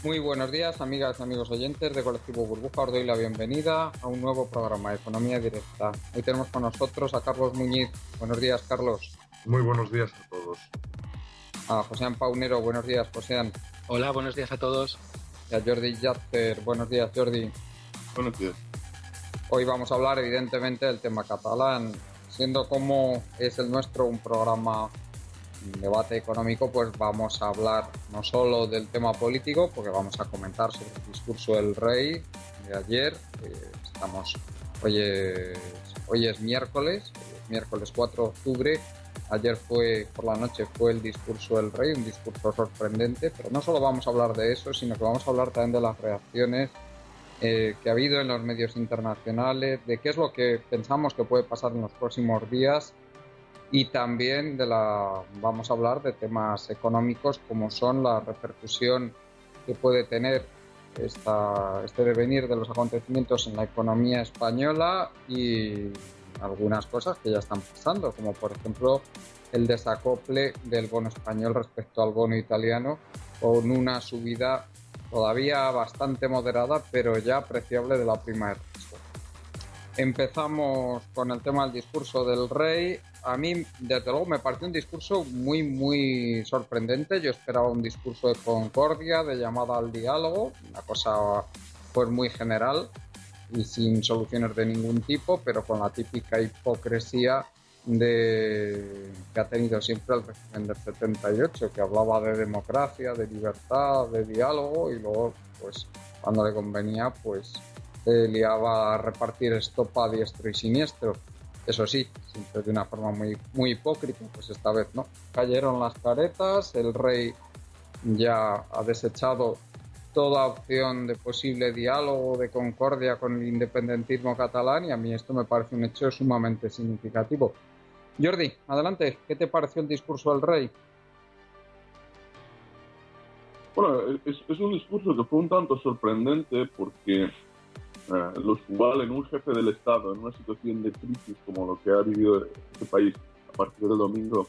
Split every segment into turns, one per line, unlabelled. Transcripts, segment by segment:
Muy buenos días, amigas y amigos oyentes de Colectivo Burbuja. Os doy la bienvenida a un nuevo programa de Economía Directa. Hoy tenemos con nosotros a Carlos Muñiz. Buenos días, Carlos.
Muy buenos días a todos.
A Joséan Paunero. Buenos días, Joséan.
Hola, buenos días a todos.
Y a Jordi Yatzer. Buenos días, Jordi.
Buenos días.
Hoy vamos a hablar, evidentemente, del tema catalán. Siendo como es el nuestro un programa debate económico, pues vamos a hablar no solo del tema político, porque vamos a comentar sobre el discurso del rey de ayer. Hoy es miércoles 4 de octubre. Ayer por la noche fue el discurso del rey, un discurso sorprendente, pero no solo vamos a hablar de eso, sino que vamos a hablar también de las reacciones que ha habido en los medios internacionales, de qué es lo que pensamos que puede pasar en los próximos días. Y también vamos a hablar de temas económicos como son la repercusión que puede tener este devenir de los acontecimientos en la economía española y algunas cosas que ya están pasando, como por ejemplo el desacople del bono español respecto al bono italiano, con una subida todavía bastante moderada, pero ya apreciable de la prima de riesgo. Empezamos con el tema del discurso del rey. A mí, desde luego, me pareció un discurso muy, muy sorprendente. Yo esperaba un discurso de concordia, de llamada al diálogo, una cosa pues muy general y sin soluciones de ningún tipo, pero con la típica hipocresía que ha tenido siempre el régimen del 78, que hablaba de democracia, de libertad, de diálogo, y luego, pues, cuando le convenía, pues liaba a repartir estopa a diestro y siniestro. Eso sí, siempre de una forma muy, muy hipócrita, pues esta vez no. Cayeron las caretas, el rey ya ha desechado toda opción de posible diálogo, de concordia con el independentismo catalán, y a mí esto me parece un hecho sumamente significativo. Jordi, adelante, ¿qué te pareció el discurso del rey?
Bueno, es un discurso que fue un tanto sorprendente porque lo usual en un jefe del Estado, en una situación de crisis como lo que ha vivido este país a partir del domingo,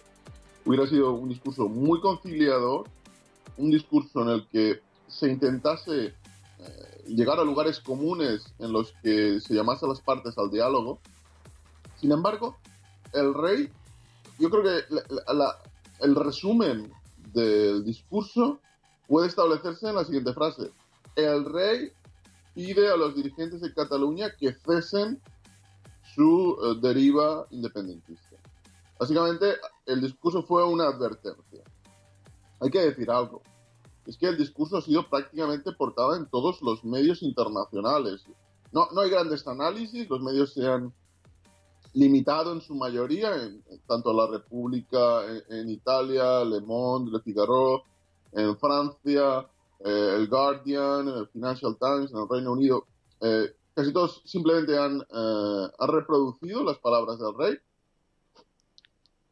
hubiera sido un discurso muy conciliador, un discurso en el que se intentase llegar a lugares comunes en los que se llamase a las partes al diálogo. Sin embargo, el rey, yo creo que el resumen del discurso puede establecerse en la siguiente frase. El rey pide a los dirigentes de Cataluña que cesen su deriva independentista. Básicamente, el discurso fue una advertencia. Hay que decir algo. Es que el discurso ha sido prácticamente portada en todos los medios internacionales. No hay grandes análisis, los medios se han limitado en su mayoría, tanto La República en Italia, Le Monde, Le Figaro, en Francia, el Guardian, el Financial Times, en el Reino Unido. Casi todos simplemente han reproducido las palabras del rey.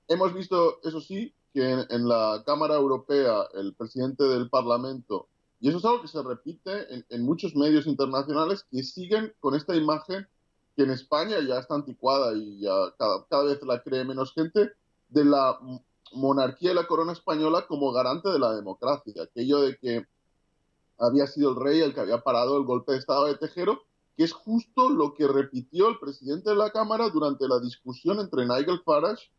Hemos visto, eso sí, que en la Cámara Europea el presidente del Parlamento, y eso es algo que se repite en muchos medios internacionales, que siguen con esta imagen que en España ya está anticuada y ya cada vez la cree menos gente, de la monarquía y la corona española como garante de la democracia. Aquello de que había sido el rey el que había parado el golpe de Estado de Tejero, que es justo lo que repitió el presidente de la Cámara durante la discusión entre Nigel Farage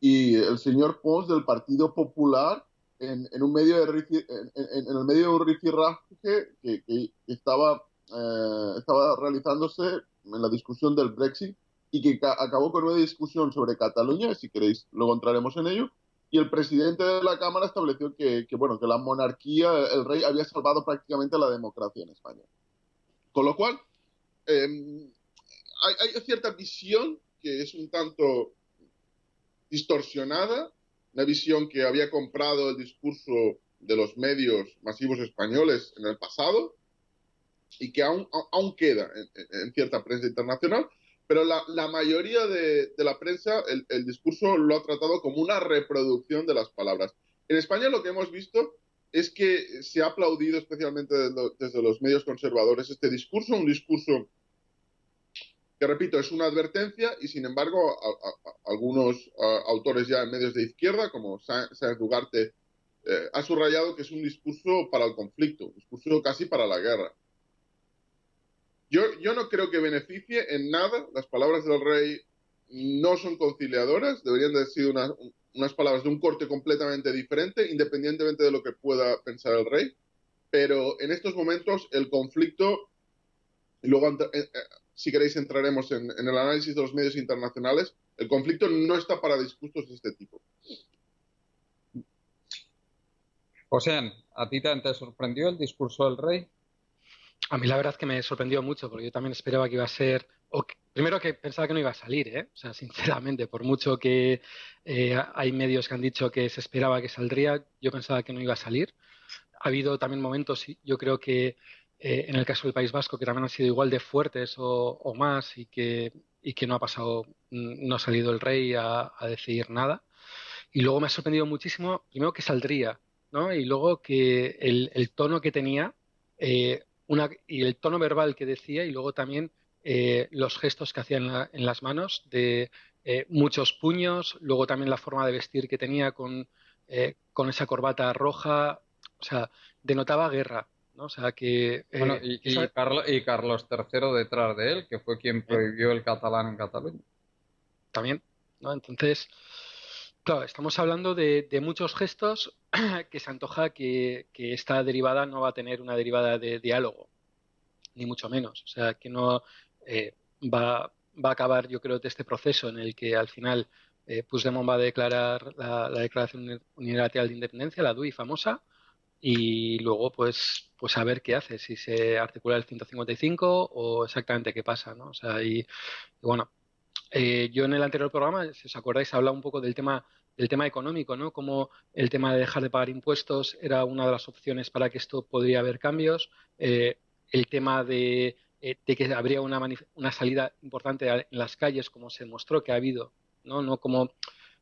y el señor Pons del Partido Popular en el medio de un rifirrafe que estaba realizándose en la discusión del Brexit y que acabó con una discusión sobre Cataluña, si queréis luego entraremos en ello, y el presidente de la Cámara estableció que la monarquía, el rey, había salvado prácticamente la democracia en España. Con lo cual, hay cierta visión que es un tanto distorsionada, una visión que había comprado el discurso de los medios masivos españoles en el pasado y que aún queda en cierta prensa internacional, pero la mayoría de la prensa el discurso lo ha tratado como una reproducción de las palabras. En España lo que hemos visto es que se ha aplaudido especialmente desde los medios conservadores este discurso, un discurso que, repito, es una advertencia y, sin embargo, algunos autores ya en medios de izquierda, como Sáenz d'Ugarte ha subrayado que es un discurso para el conflicto, un discurso casi para la guerra. Yo no creo que beneficie en nada. Las palabras del rey no son conciliadoras, deberían de haber sido unas palabras de un corte completamente diferente, independientemente de lo que pueda pensar el rey. Pero en estos momentos el conflicto, y luego si queréis entraremos en el análisis de los medios internacionales, el conflicto no está para discursos de este tipo.
José, ¿a ti te sorprendió el discurso del rey?
A mí la verdad que me sorprendió mucho, porque yo también esperaba que iba a ser, primero que pensaba que no iba a salir, ¿eh? O sea, sinceramente, por mucho que hay medios que han dicho que se esperaba que saldría, yo pensaba que no iba a salir. Ha habido también momentos, yo creo que en el caso del País Vasco, que también han sido igual de fuertes o más y que no ha pasado, no ha salido el rey a decidir nada. Y luego me ha sorprendido muchísimo, primero que saldría, ¿no? Y luego que el tono que tenía, y el tono verbal que decía, y luego también los gestos que hacía en las manos, de muchos puños, luego también la forma de vestir que tenía con esa corbata roja, o sea, denotaba guerra, ¿no? O sea, que...
Bueno, y Carlos III detrás de él, que fue quien prohibió el catalán en Cataluña.
también, ¿no? Entonces, claro, estamos hablando de muchos gestos que se antoja que esta derivada no va a tener una derivada de diálogo, ni mucho menos. O sea, que no va a acabar, yo creo, de este proceso en el que al final Puigdemont va a declarar la Declaración Unilateral de Independencia, la DUI famosa, y luego pues a ver qué hace, si se articula el 155 o exactamente qué pasa, ¿no? O sea, y bueno, yo en el anterior programa, si os acordáis, hablaba un poco del tema económico, ¿no? Como el tema de dejar de pagar impuestos era una de las opciones para que esto podría haber cambios. El tema de que habría una salida importante en las calles, como se mostró que ha habido, ¿no? No como,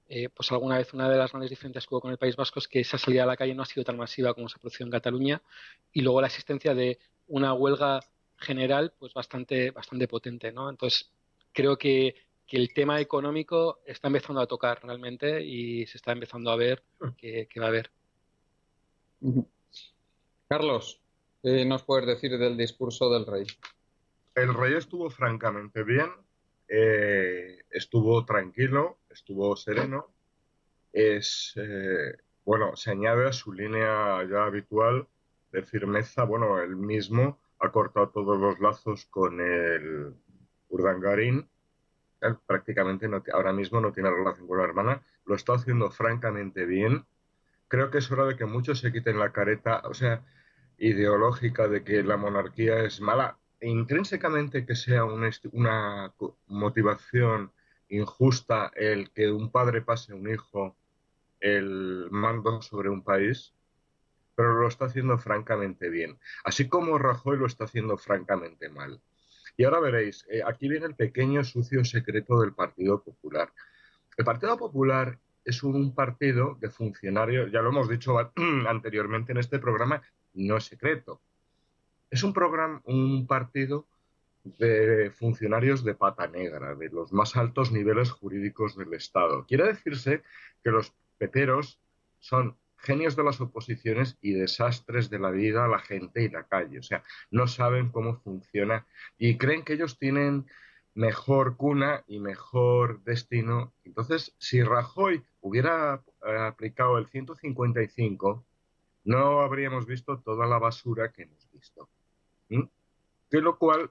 pues alguna vez una de las grandes diferencias que hubo con el País Vasco es que esa salida a la calle no ha sido tan masiva como se ha producido en Cataluña, y luego la existencia de una huelga general, pues bastante potente, ¿no? Entonces, creo que el tema económico está empezando a tocar realmente y se está empezando a ver que va a haber.
Carlos, ¿qué nos puedes decir del discurso del rey?
El rey estuvo francamente bien, estuvo tranquilo, estuvo sereno. Bueno, se añade a su línea ya habitual de firmeza. Bueno, él mismo ha cortado todos los lazos con el Urdangarín. Él prácticamente ahora mismo no tiene relación con la hermana. Lo está haciendo francamente bien. Creo que es hora de que muchos se quiten la careta, o sea, ideológica de que la monarquía es mala. Intrínsecamente que sea una motivación injusta el que un padre pase a un hijo el mando sobre un país, pero lo está haciendo francamente bien. Así como Rajoy lo está haciendo francamente mal. Y ahora veréis, aquí viene el pequeño sucio secreto del Partido Popular. El Partido Popular es un partido de funcionarios, ya lo hemos dicho anteriormente en este programa, no es secreto. Es un partido de funcionarios de pata negra, de los más altos niveles jurídicos del Estado. Quiere decirse que los peteros son genios de las oposiciones y desastres de la vida a la gente y la calle. O sea, no saben cómo funciona y creen que ellos tienen mejor cuna y mejor destino. Entonces, si Rajoy hubiera aplicado el 155, no habríamos visto toda la basura que hemos visto. ¿Mm? De lo cual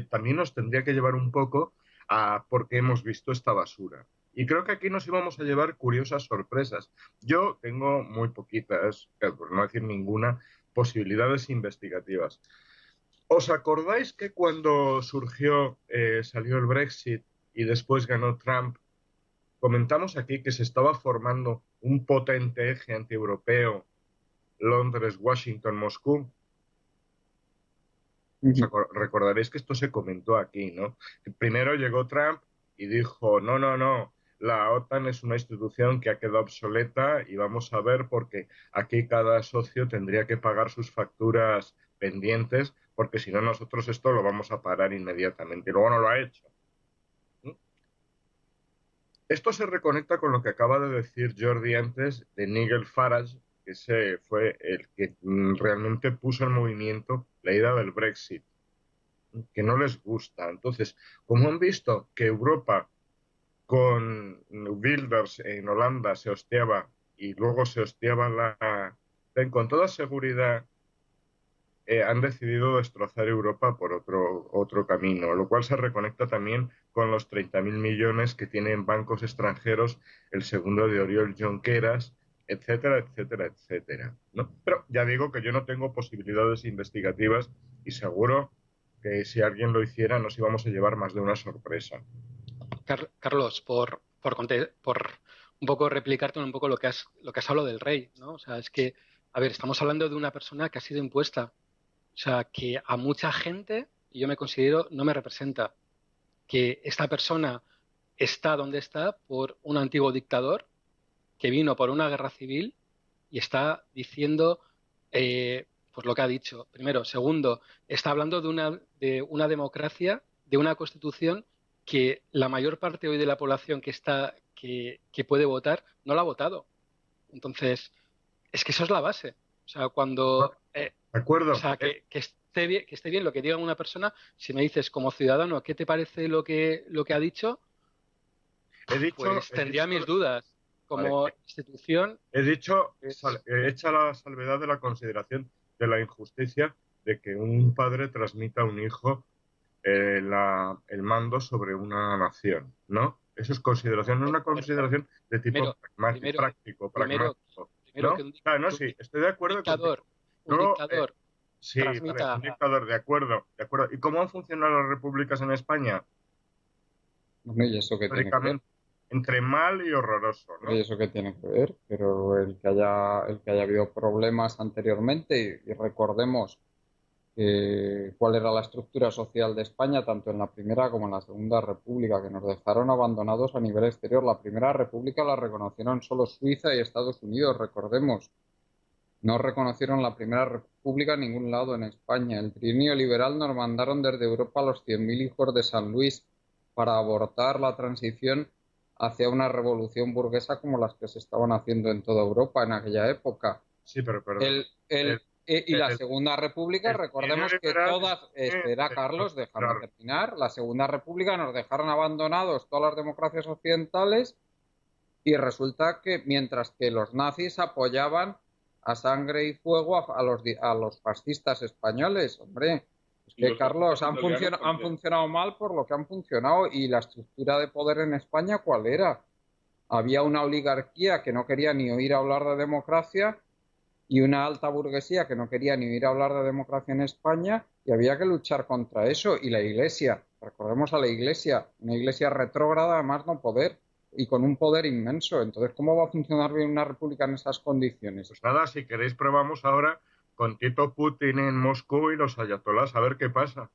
también nos tendría que llevar un poco a por qué hemos visto esta basura. Y creo que aquí nos íbamos a llevar curiosas sorpresas. Yo tengo muy poquitas, por no decir ninguna, posibilidades investigativas. ¿Os acordáis que cuando salió el Brexit y después ganó Trump, comentamos aquí que se estaba formando un potente eje antieuropeo, Londres, Washington, Moscú? Recordaréis que esto se comentó aquí, ¿no? Primero llegó Trump y dijo, no, no, no, la OTAN es una institución que ha quedado obsoleta y vamos a ver porque aquí cada socio tendría que pagar sus facturas pendientes porque si no nosotros esto lo vamos a parar inmediatamente y luego no lo ha hecho. ¿Mm? Esto se reconecta con lo que acaba de decir Jordi antes de Nigel Farage, que ese fue el que realmente puso en movimiento la idea del Brexit, que no les gusta. Entonces, como han visto que Europa con Wilders en Holanda se hostiaba y luego se hostiaba con toda seguridad han decidido destrozar Europa por otro camino, lo cual se reconecta también con los 30.000 millones que tienen bancos extranjeros, el segundo de Oriol Junqueras, etcétera, etcétera, etcétera, ¿no? Pero ya digo que yo no tengo posibilidades investigativas y seguro que si alguien lo hiciera nos íbamos a llevar más de una sorpresa.
Carlos, por un poco replicarte un poco lo que has hablado del rey, ¿no? O sea, es que, a ver, estamos hablando de una persona que ha sido impuesta. O sea, que a mucha gente, y yo me considero, no me representa. Que esta persona está donde está por un antiguo dictador que vino por una guerra civil y está diciendo pues lo que ha dicho. Primero. Segundo, está hablando de una democracia, de una constitución que la mayor parte hoy de la población que puede votar no la ha votado. Entonces, es que eso es la base. O sea,
¿De acuerdo?
o sea, que esté bien lo que diga una persona. Si me dices como ciudadano, ¿qué te parece lo que ha dicho? Pues tendría mis dudas. Como
Vale,
institución,
he dicho,
es,
hecha la salvedad de la consideración de la injusticia de que un padre transmita a un hijo el mando sobre una nación, ¿no? Eso es consideración, no es una consideración de tipo
primero,
pragmático,
primero
¿no?
que
Claro, no, sí, estoy de acuerdo contigo.
un
No,
dictador
sí, vale, un
transmita.
dictador, de acuerdo, de acuerdo. ¿Y cómo han funcionado las repúblicas en España?
Bueno, ¿y eso qué tiene que ver?
Históricamente, entre mal y horroroso,
Pero ¿y
¿no?
eso qué tiene que ver? Pero el que haya habido problemas anteriormente, y recordemos cuál era la estructura social de España, tanto en la Primera como en la Segunda República, que nos dejaron abandonados a nivel exterior. La Primera República la reconocieron solo Suiza y Estados Unidos, recordemos. No reconocieron la Primera República en ningún lado en España. El trienio liberal nos mandaron desde Europa a los 100.000 hijos de San Luis para abortar la transición hacia una revolución burguesa como las que se estaban haciendo en toda Europa en aquella época.
Sí, pero perdón.
El, el, y la
El,
Segunda República,
el trienio
recordemos que
liberal
todas, espera Carlos, déjame
claro,
terminar, la Segunda República nos dejaron abandonados todas las democracias occidentales y resulta que mientras que los nazis apoyaban a sangre y fuego a los fascistas españoles, hombre, es
Y
que
los
Carlos,
fascistas italianos
han
también.
funcionado mal por lo que han funcionado y la estructura de poder en España, ¿cuál era? Había una oligarquía que no quería ni oír hablar de democracia y una alta burguesía que no quería ni oír hablar de democracia en España y había que luchar contra eso. Y la Iglesia, recordemos a la Iglesia, una Iglesia retrógrada, además no poder, y con un poder inmenso. Entonces, ¿cómo va a funcionar bien una república en esas condiciones?
pues nada, si queréis probamos ahora con Tito Putin en Moscú y los ayatolás, a ver qué pasa.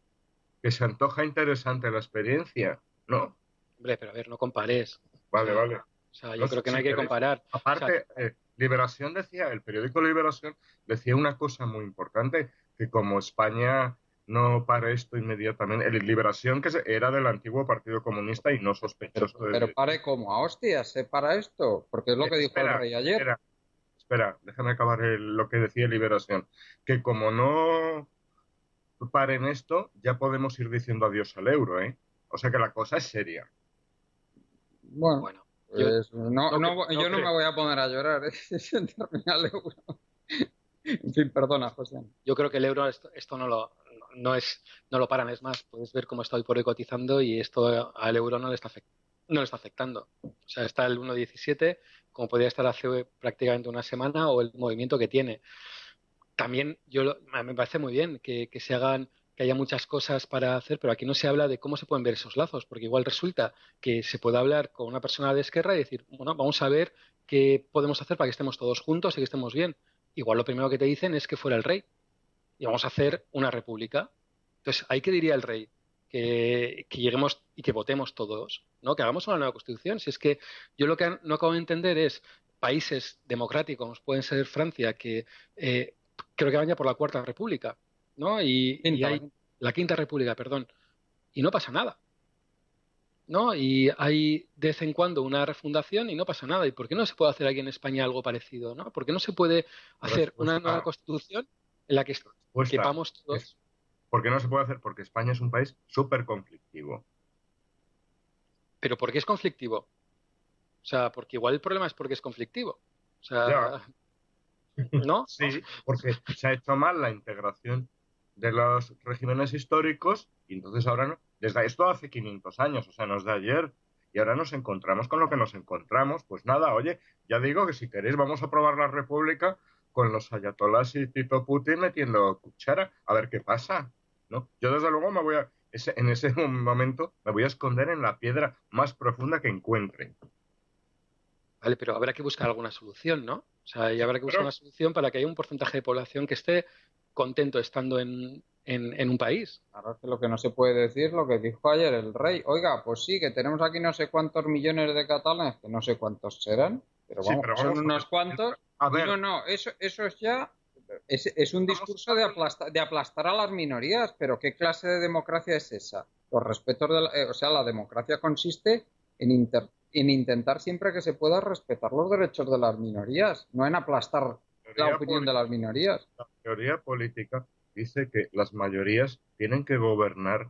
Que se antoja interesante la experiencia, ¿no?
Hombre, pero a ver, no compares.
Vale, vale.
O sea,
No
yo
sé
creo que no
si
hay que
queréis.
comparar. O sea,
Aparte, Liberación decía, el periódico Liberación decía una cosa muy importante, que como España no para esto inmediatamente, Liberación era del antiguo Partido Comunista y no sospechoso
Pero
de...
pare como a hostias, ¿se para esto? Porque es lo que dijo el
espera,
rey ayer.
espera, déjame acabar lo que decía Liberación, que como no paren esto, ya podemos ir diciendo adiós al euro, ¿eh? O sea que la cosa es seria.
Bueno,
bueno, yo
pues
no,
yo no me voy a poner a llorar, en terminar el euro. En fin, perdona, José.
yo creo que el euro esto no lo paran. Es más, puedes ver cómo está hoy por hoy cotizando y esto al euro no le está afectando. O sea, está el 1,17 como podría estar hace prácticamente una semana o el movimiento que tiene. También me parece muy bien que se hagan, que haya muchas cosas para hacer, pero aquí no se habla de cómo se pueden ver esos lazos, porque igual resulta que se puede hablar con una persona de Esquerra y decir, bueno, vamos a ver qué podemos hacer para que estemos todos juntos y que estemos bien. Igual lo primero que te dicen es que fuera el rey y vamos a hacer una república. Entonces, ¿ahí qué diría el rey? Que lleguemos y que votemos todos, ¿no? Que hagamos una nueva constitución. Si es que yo lo que no acabo de entender es países democráticos, como pueden ser Francia, que creo que van ya por la Cuarta República, ¿no? Y
Pinta,
hay la Quinta República, perdón, y no pasa nada. ¿no? Y hay de vez en cuando una refundación y no pasa nada. ¿Y por qué no se puede hacer aquí en España algo parecido, ¿no? ¿Por qué no se puede hacer una nueva
Respuesta,
constitución en la que
respuesta
quepamos
es,
todos?
¿por qué no se puede hacer? Porque España es un país súper conflictivo.
¿Pero por qué es conflictivo? O sea, porque igual el problema es porque es conflictivo. O
Ya,
sea, ¿no?
sí, porque se ha hecho mal la integración de los regímenes históricos y entonces ahora no, desde esto hace 500 años, o sea, no es de ayer, y ahora nos encontramos con lo que nos encontramos. Pues nada, oye, ya digo que si queréis vamos a probar la república con los ayatolás y Tito Putin metiendo cuchara, a ver qué pasa, ¿no? Yo desde luego en ese momento me voy a esconder en la piedra más profunda que encuentre.
Vale, pero habrá que buscar alguna solución, ¿no? O sea, y habrá que buscar
Pero
una solución para que haya un porcentaje de población que esté contento estando en un país.
Ahora es que lo que no se puede decir, lo que dijo ayer el rey. Oiga, pues sí, que tenemos aquí no sé cuántos millones de catalanes, que no sé cuántos serán, pero
sí,
vamos,
pero
son
vamos a
unos
ver.
cuantos.
A
Y
ver,
no, eso es ya, es un
vamos
discurso
a ver.
de aplastar a las minorías, pero ¿qué clase de democracia es esa? Los respetos o sea, la democracia consiste en intentar siempre que se pueda respetar los derechos de las minorías, no en aplastar la
Teoría
opinión de las
política,
minorías.
la teoría política dice que las mayorías tienen que gobernar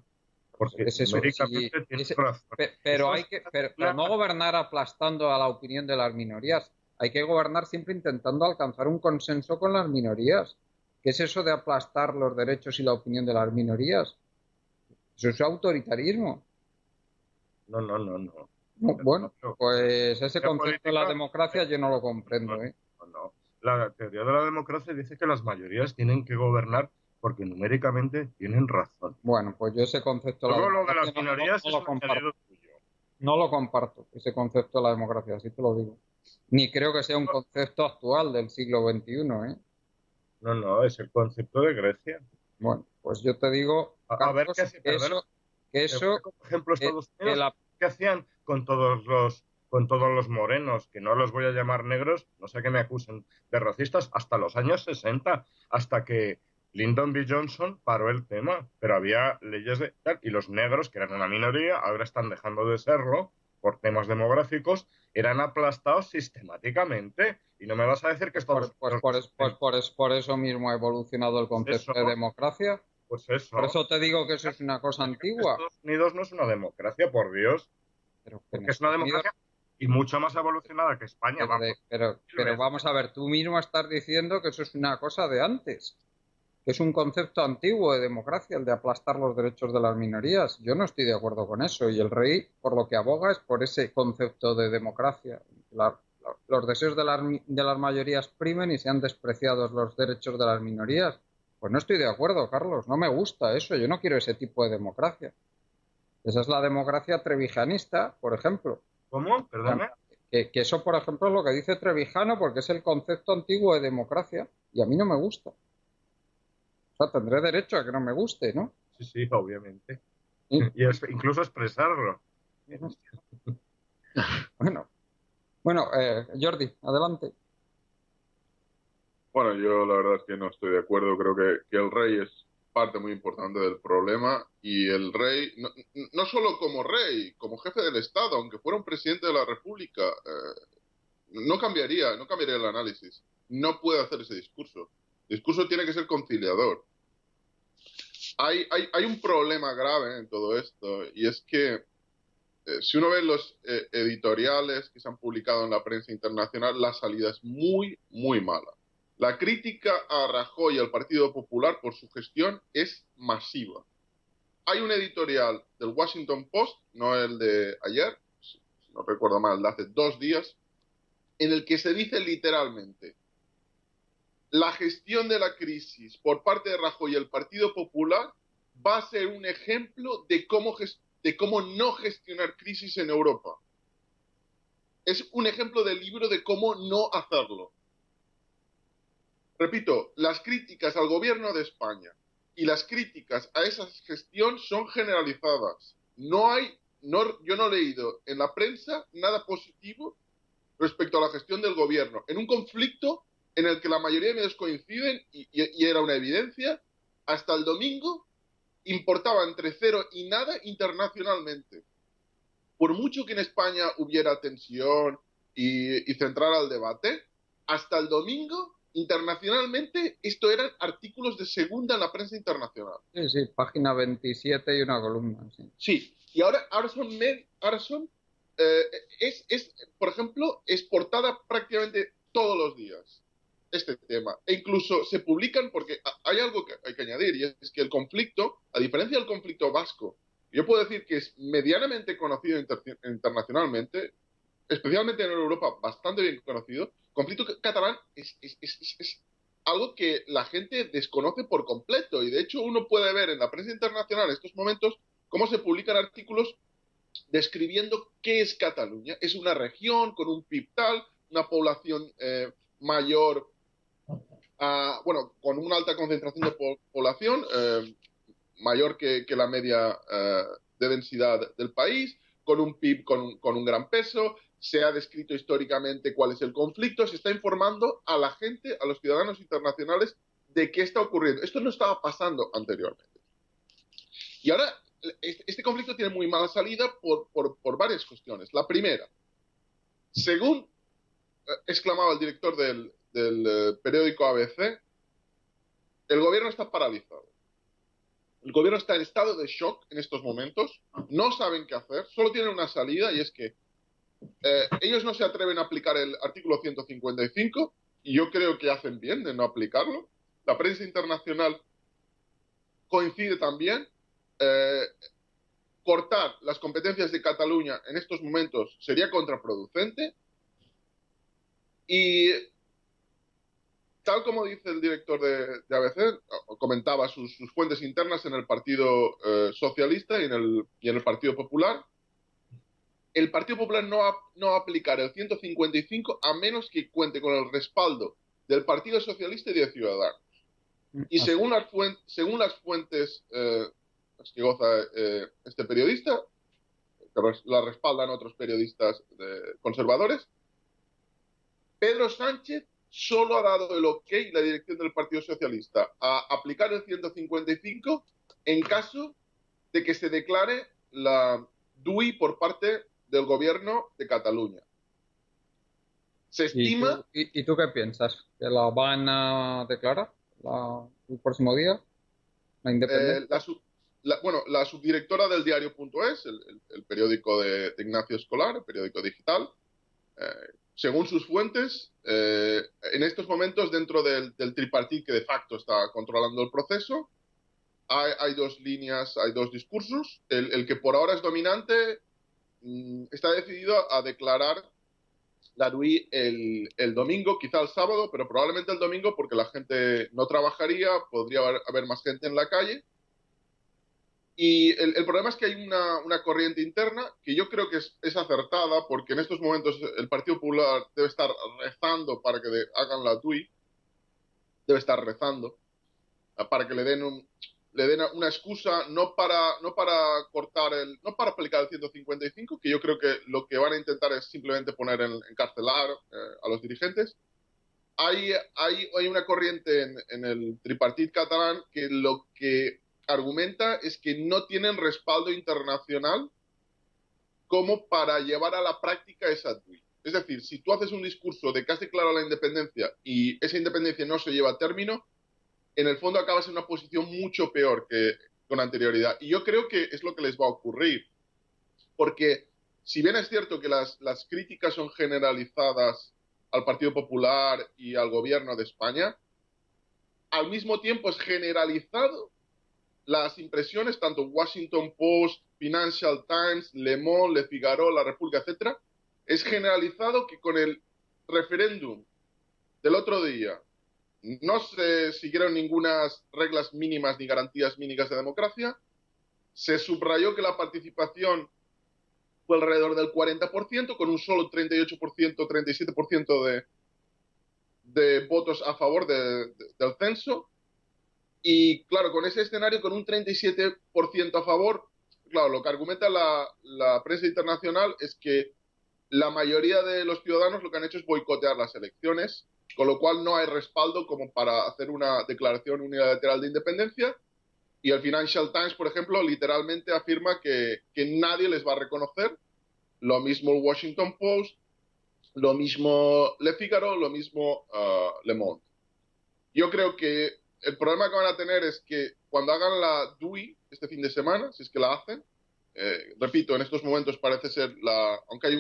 porque
Es eso, sí,
numéricamente tienen razón.
pero
Eso
hay
es
que, pero
una...
no gobernar aplastando a la opinión de las minorías. Hay que gobernar siempre intentando alcanzar un consenso con las minorías. ¿Qué es eso de aplastar los derechos y la opinión de las minorías? Eso es autoritarismo.
No, no, no, no.
No, bueno,
No, no.
pues ese
La
concepto de la
política...
democracia yo no lo
No,
comprendo, ¿eh?
no, no. La teoría de la democracia dice que las mayorías tienen que gobernar porque numéricamente tienen razón.
Bueno, pues yo ese concepto de la
Luego lo de
democracia
las minorías
no
es
lo
un
comparto.
añadido tuyo.
No lo comparto, ese concepto de la democracia, así te lo digo. Ni creo que sea un concepto actual del siglo XXI, ¿eh?
No, no, es el concepto de Grecia.
Bueno, pues yo te digo,
A ver qué
Carlos,
hace, perdona,
que
te pongo
eso,
como ejemplo Estados
que
Unidos,
la,
¿qué hacían con todos los morenos, que no los voy a llamar negros, no sé que me acusen de racistas, hasta los años 60, hasta que Lyndon B. Johnson paró el tema, pero había leyes de tal, y los negros, que eran una minoría, ahora están dejando de serlo por temas demográficos, eran aplastados sistemáticamente. Y no me vas a decir que Estados Unidos no sufre
por eso mismo ha evolucionado el
eso,
concepto de democracia.
pues
Por
eso.
eso te digo que eso es una cosa
Decir que
antigua.
Estados Unidos no es una democracia, por Dios,
Pero que en
porque es una
Estados Unidos,
democracia y mucho más evolucionada que España, vamos, mil
pero
veces.
vamos a ver, tú mismo estás diciendo que eso es una cosa de antes, que es un concepto antiguo de democracia, el de aplastar los derechos de las minorías. Yo no estoy de acuerdo con eso y el rey por lo que aboga es por ese concepto de democracia. Los deseos de las mayorías primen y sean despreciados los derechos de las minorías. Pues no estoy de acuerdo, Carlos, no me gusta eso, yo no quiero ese tipo de democracia. Esa es la democracia trevijanista, por ejemplo.
¿Cómo? Perdona.
Que eso, por ejemplo, es lo que dice Trevijano porque es el concepto antiguo de democracia y a mí no me gusta. O sea, tendré derecho a que no me guste, ¿no?
Sí, sí, obviamente.
Y,
Y incluso expresarlo.
bueno, Jordi, adelante.
Bueno, yo la verdad es que no estoy de acuerdo. Creo que el rey es parte muy importante del problema y el rey, no solo como rey, como jefe del Estado, aunque fuera un presidente de la República, no cambiaría el análisis. No puede hacer ese discurso. El discurso tiene que ser conciliador. Hay un problema grave en todo esto y es que si uno ve los editoriales que se han publicado en la prensa internacional, la salida es muy, muy mala. La crítica a Rajoy y al Partido Popular por su gestión es masiva. Hay un editorial del Washington Post, no el de ayer, si no recuerdo mal, de hace 2 días, en el que se dice literalmente: la gestión de la crisis por parte de Rajoy y el Partido Popular va a ser un ejemplo de cómo no gestionar crisis en Europa. Es un ejemplo del libro de cómo no hacerlo. Repito, las críticas al gobierno de España y las críticas a esa gestión son generalizadas. Yo no he leído en la prensa nada positivo respecto a la gestión del gobierno, en un conflicto en el que la mayoría de medios coinciden y era una evidencia. Hasta el domingo importaba entre cero y nada internacionalmente. por mucho que en España hubiera tensión y centrara el debate, hasta el domingo, internacionalmente, esto eran artículos de segunda en la prensa internacional.
Sí, sí, página 27 y una columna, sí.
Sí, y ahora son por ejemplo, es portada prácticamente todos los días este tema. E incluso se publican, porque hay algo que hay que añadir, y es que el conflicto, a diferencia del conflicto vasco, yo puedo decir que es medianamente conocido internacionalmente, especialmente en Europa, bastante bien conocido. El conflicto catalán es algo que la gente desconoce por completo, y de hecho uno puede ver en la prensa internacional en estos momentos cómo se publican artículos describiendo qué es Cataluña. Es una región con un PIB tal, una población mayor, bueno, con una alta concentración de población, mayor que la media de densidad del país, con un PIB con un gran peso. Se ha descrito históricamente cuál es el conflicto, se está informando a la gente, a los ciudadanos internacionales, de qué está ocurriendo. Esto no estaba pasando anteriormente. Y ahora este conflicto tiene muy mala salida por varias cuestiones. La primera, según exclamaba el director del periódico ABC, el gobierno está paralizado. El gobierno está en estado de shock en estos momentos, no saben qué hacer, solo tienen una salida, y es que ellos no se atreven a aplicar el artículo 155, y yo creo que hacen bien de no aplicarlo. La prensa internacional coincide también. Cortar las competencias de Cataluña en estos momentos sería contraproducente, y tal como dice el director de ABC, comentaba sus fuentes internas en el Partido Socialista y en el Partido Popular. El Partido Popular no va a aplicar el 155 a menos que cuente con el respaldo del Partido Socialista y de Ciudadanos. Y según las fuentes que goza este periodista, que la respaldan otros periodistas conservadores, Pedro Sánchez solo ha dado el ok, la dirección del Partido Socialista, a aplicar el 155 en caso de que se declare la DUI por parte del gobierno de Cataluña. Se estima...
¿Y tú qué piensas? ¿Que la van a declarar el próximo día? ¿La independencia?
La subdirectora del diario.es, el periódico de Ignacio Escolar, el periódico digital, según sus fuentes, en estos momentos dentro del tripartit que de facto está controlando el proceso, hay dos líneas, hay dos discursos. El que por ahora es dominante está decidido a declarar la DUI el domingo, quizá el sábado, pero probablemente el domingo, porque la gente no trabajaría, podría haber más gente en la calle. Y el problema es que hay una corriente interna que yo creo que es acertada, porque en estos momentos el Partido Popular debe estar rezando para que hagan la DUI, debe estar rezando para que le den una excusa, no para aplicar el 155, que yo creo que lo que van a intentar es simplemente encarcelar a los dirigentes. Hay una corriente en el tripartit catalán que lo que argumenta es que no tienen respaldo internacional como para llevar a la práctica esa DUI. Es decir, si tú haces un discurso de que has declarado la independencia y esa independencia no se lleva a término, en el fondo acabas en una posición mucho peor que con anterioridad. Y yo creo que es lo que les va a ocurrir. Porque si bien es cierto que las críticas son generalizadas al Partido Popular y al gobierno de España, al mismo tiempo es generalizado las impresiones, tanto Washington Post, Financial Times, Le Monde, Le Figaro, La República, etcétera, es generalizado que con el referéndum del otro día no se siguieron ninguna reglas mínimas ni garantías mínimas de democracia. Se subrayó que la participación fue alrededor del 40%, con un solo 38%, 37% de votos a favor del censo. Y claro, con ese escenario, con un 37% a favor, claro, lo que argumenta la prensa internacional es que la mayoría de los ciudadanos lo que han hecho es boicotear las elecciones, con lo cual no hay respaldo como para hacer una declaración unilateral de independencia. Y el Financial Times, por ejemplo, literalmente afirma que nadie les va a reconocer lo mismo el Washington Post, lo mismo Le Figaro, lo mismo Le Monde. Yo creo que el problema que van a tener es que cuando hagan la DUI este fin de semana, si es que la hacen, repito, en estos momentos parece ser aunque hay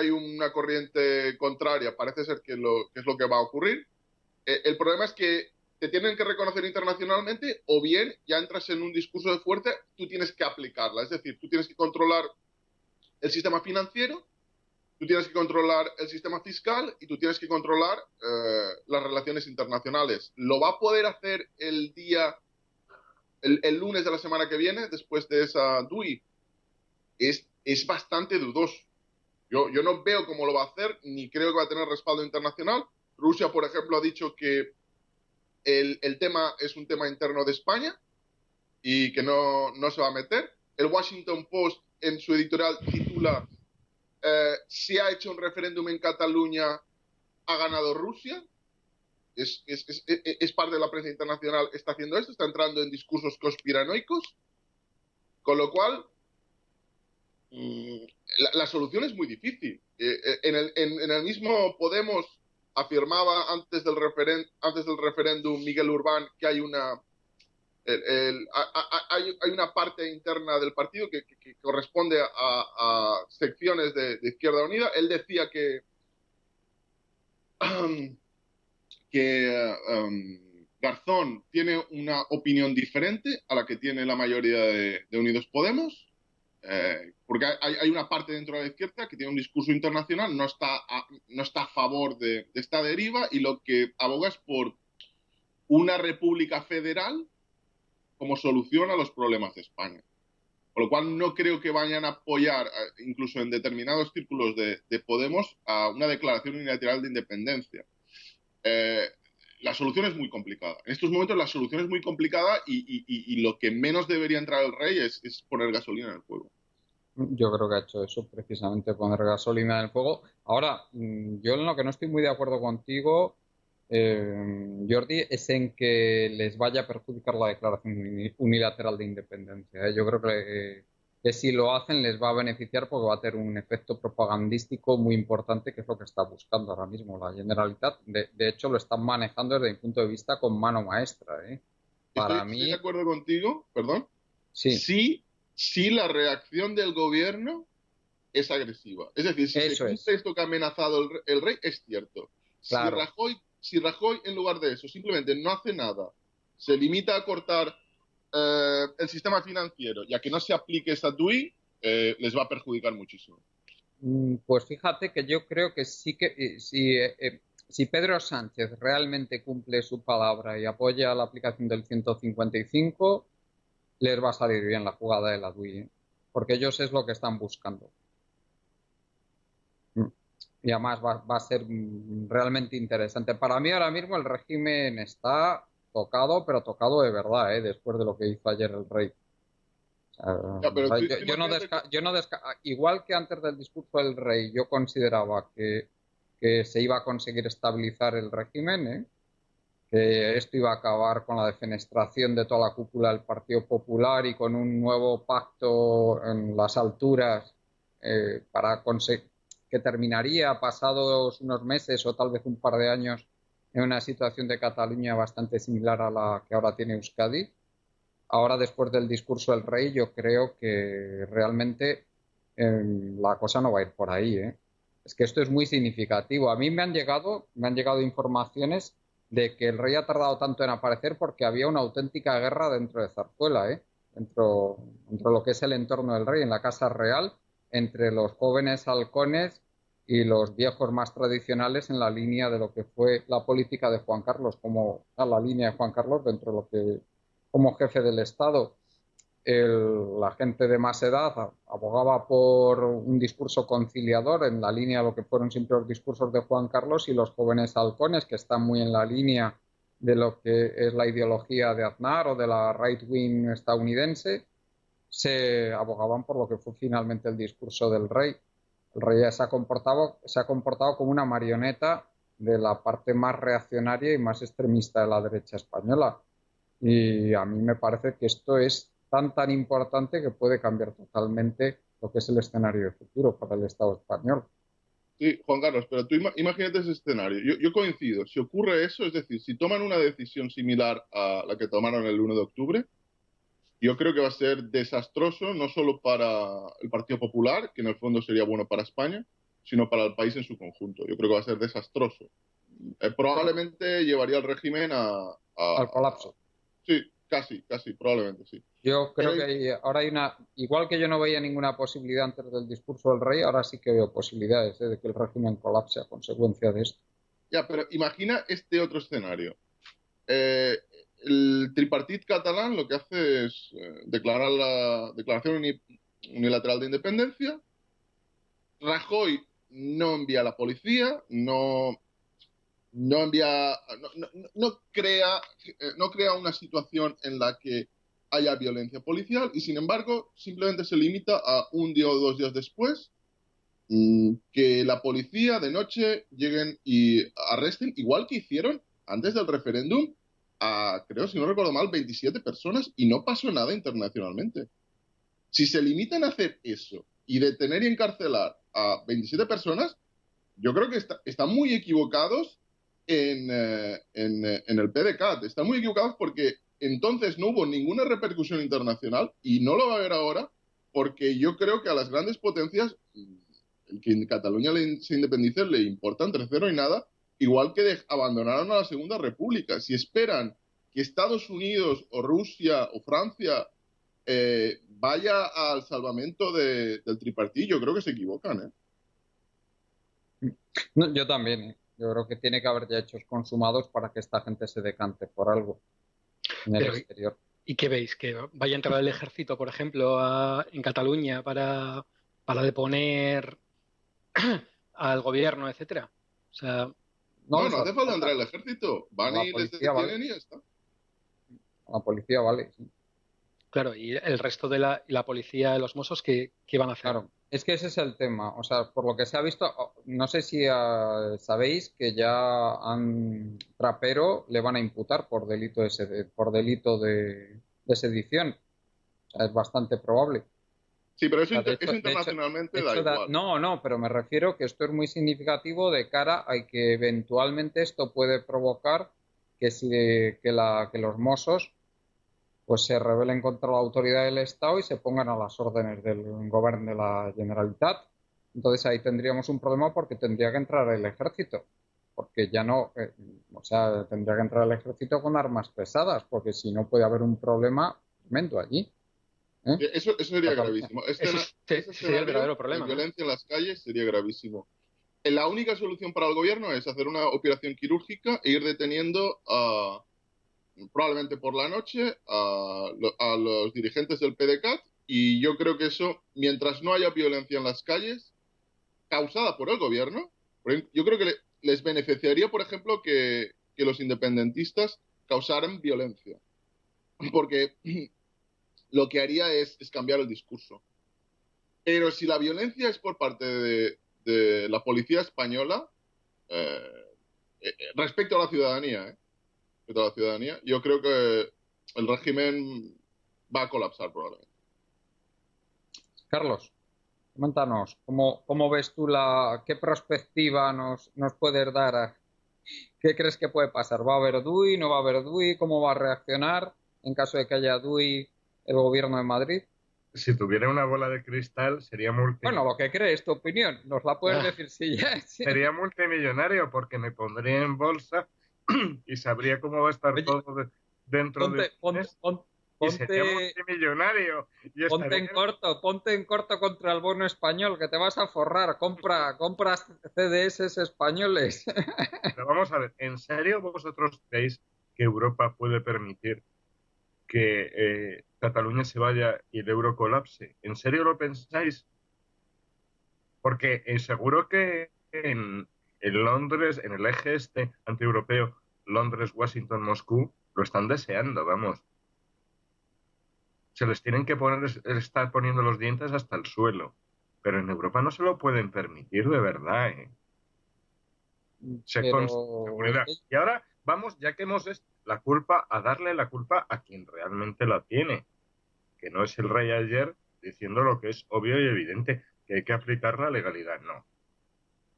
una corriente contraria, parece ser que es lo que va a ocurrir. El problema es que te tienen que reconocer internacionalmente o bien ya entras en un discurso de fuerza, tú tienes que aplicarla. Es decir, tú tienes que controlar el sistema financiero, tú tienes que controlar el sistema fiscal y tú tienes que controlar las relaciones internacionales. ¿Lo va a poder hacer el lunes de la semana que viene, después de esa DUI? Es bastante dudoso. Yo no veo cómo lo va a hacer, ni creo que va a tener respaldo internacional. Rusia, por ejemplo, ha dicho que el tema es un tema interno de España y que no se va a meter. El Washington Post, en su editorial, titula si ha hecho un referéndum en Cataluña, ha ganado Rusia. Es parte de la prensa internacional, está haciendo esto, está entrando en discursos conspiranoicos, con lo cual la solución es muy difícil. En el mismo Podemos afirmaba antes del referéndum Miguel Urbán que hay una parte interna del partido que corresponde a secciones de Izquierda Unida. Él decía que Garzón tiene una opinión diferente a la que tiene la mayoría de Unidos Podemos, porque hay una parte dentro de la izquierda que tiene un discurso internacional, no está a favor de esta deriva, y lo que aboga es por una república federal como solución a los problemas de España. Con lo cual no creo que vayan a apoyar, incluso en determinados círculos de Podemos, a una declaración unilateral de independencia. La solución es muy complicada. En estos momentos la solución es muy complicada y lo que menos debería entrar el rey es poner gasolina en el fuego.
Yo creo que ha hecho eso, precisamente poner gasolina en el fuego. Ahora, yo en lo que no estoy muy de acuerdo contigo, Jordi, es en que les vaya a perjudicar la declaración unilateral de independencia. Yo creo que si lo hacen les va a beneficiar porque va a tener un efecto propagandístico muy importante, que es lo que está buscando ahora mismo la Generalitat. De hecho, lo están manejando desde mi punto de vista con mano maestra. Para mí,
estoy de acuerdo contigo, perdón.
Sí.
Sí, la reacción del gobierno es agresiva. Es decir, si se cumple esto que ha amenazado el rey, es cierto. Claro. Si Rajoy, en lugar de eso, simplemente no hace nada, se limita a cortar el sistema financiero, ya que no se aplique esa DUI, les va a perjudicar muchísimo.
Pues fíjate que yo creo que sí que si Pedro Sánchez realmente cumple su palabra y apoya la aplicación del 155, les va a salir bien la jugada de la DUI, porque ellos es lo que están buscando. Y además va a ser realmente interesante. Para mí ahora mismo el régimen está tocado, pero tocado de verdad, después de lo que hizo ayer el rey. Igual que antes del discurso del rey yo consideraba que se iba a conseguir estabilizar el régimen, que esto iba a acabar con la defenestración de toda la cúpula del Partido Popular y con un nuevo pacto en las alturas para conseguir que terminaría pasados unos meses o tal vez un par de años en una situación de Cataluña bastante similar a la que ahora tiene Euskadi. Ahora, después del discurso del rey, yo creo que realmente la cosa no va a ir por ahí. Es que esto es muy significativo. A mí me han llegado informaciones de que el rey ha tardado tanto en aparecer porque había una auténtica guerra dentro de Zarzuela, dentro de lo que es el entorno del rey, en la Casa Real, entre los jóvenes halcones y los viejos más tradicionales en la línea de lo que fue la política de Juan Carlos, como a la línea de Juan Carlos dentro de lo que como jefe del Estado. La gente de más edad abogaba por un discurso conciliador en la línea de lo que fueron siempre los discursos de Juan Carlos, y los jóvenes halcones, que están muy en la línea de lo que es la ideología de Aznar o de la right wing estadounidense, se abogaban por lo que fue finalmente el discurso del rey. El rey se ha comportado como una marioneta de la parte más reaccionaria y más extremista de la derecha española. Y a mí me parece que esto es tan importante que puede cambiar totalmente lo que es el escenario de futuro para el Estado español.
Sí, Juan Carlos, pero tú imagínate ese escenario. Yo coincido. Si ocurre eso, es decir, si toman una decisión similar a la que tomaron el 1 de octubre, yo creo que va a ser desastroso no solo para el Partido Popular, que en el fondo sería bueno para España, sino para el país en su conjunto. Yo creo que va a ser desastroso. Probablemente llevaría al régimen
Al colapso.
Sí, casi, probablemente sí.
Yo creo que ahora hay igual que yo no veía ninguna posibilidad antes del discurso del rey, ahora sí que veo posibilidades de que el régimen colapse a consecuencia de esto.
Ya, pero imagina este otro escenario. Eh, el tripartit catalán lo que hace es declarar la declaración unilateral de independencia. Rajoy no envía a la policía, no envía, no crea una situación en la que haya violencia policial y sin embargo simplemente se limita a un día o 2 días después que la policía de noche lleguen y arresten, igual que hicieron antes del referéndum, a, creo, si no recuerdo mal, 27 personas y no pasó nada internacionalmente. Si se limitan a hacer eso y detener y encarcelar a 27 personas, yo creo que están muy equivocados en el PDCAT. Están muy equivocados porque entonces no hubo ninguna repercusión internacional y no lo va a haber ahora porque yo creo que a las grandes potencias, el que en Cataluña se independice le importa entre cero y nada, igual que abandonaron a la Segunda República. Si esperan que Estados Unidos o Rusia o Francia vaya al salvamento del tripartito, yo creo que se equivocan,
No, yo también. Yo creo que tiene que haber ya hechos consumados para que esta gente se decante por algo en el exterior.
¿Y qué veis? ¿Que vaya a entrar el ejército, por ejemplo, en Cataluña para deponer al gobierno, etcétera? O sea,
no hace falta entrar al ejército. Van y les detienen y ya está.
La policía vale, sí.
Claro, y el resto de la policía, de los Mossos, ¿qué van a hacer?
Claro, es que ese es el tema. O sea, por lo que se ha visto, no sé si sabéis que ya Trapero le van a imputar por delito de sedición. O sea, es bastante probable.
Sí, pero eso internacionalmente da igual.
No, pero me refiero que esto es muy significativo de cara a que eventualmente esto puede provocar que los Mossos pues se rebelen contra la autoridad del Estado y se pongan a las órdenes del gobierno de la Generalitat. Entonces ahí tendríamos un problema porque tendría que entrar el ejército, porque ya no, o sea, tendría que entrar el ejército con armas pesadas, porque si no puede haber un problema tremendo allí.
Eso sería gravísimo.
Eso sería el verdadero problema.
La violencia en las calles sería gravísimo. La única solución para el gobierno es hacer una operación quirúrgica e ir deteniendo probablemente por la noche a los dirigentes del PDCAT y yo creo que eso, mientras no haya violencia en las calles causada por el gobierno, yo creo que les beneficiaría, por ejemplo, que los independentistas causaran violencia, porque lo que haría es cambiar el discurso. Pero si la violencia es por parte de la policía española, respecto a la ciudadanía, yo creo que el régimen va a colapsar probablemente.
Carlos, coméntanos, ¿cómo ves tú qué perspectiva nos puedes dar? ¿Qué crees que puede pasar? ¿Va a haber DUI? ¿No va a haber DUI? ¿Cómo va a reaccionar en caso de que haya DUI el gobierno de Madrid?
Si tuviera una bola de cristal sería multimillonario.
Bueno, lo que crees, tu opinión, nos la puedes decir si ya. Sí.
Sería multimillonario porque me pondría en bolsa y sabría cómo va a estar todo dentro de un mes. Y sería multimillonario.
Ponte en corto contra el bono español, que te vas a forrar. Compras CDS españoles.
Pero vamos a ver, ¿en serio vosotros creéis que Europa puede permitir que Cataluña se vaya y el euro colapse? ¿En serio lo pensáis? Porque seguro que en Londres, en el eje este antieuropeo, Londres, Washington, Moscú, lo están deseando, vamos. Se les tienen que estar poniendo los dientes hasta el suelo. Pero en Europa no se lo pueden permitir de verdad, ¿eh? Con seguridad. Y ahora vamos, ya que hemos a darle la culpa a quien realmente la tiene, que no es el rey ayer, diciendo lo que es obvio y evidente, que hay que aplicar la legalidad. No.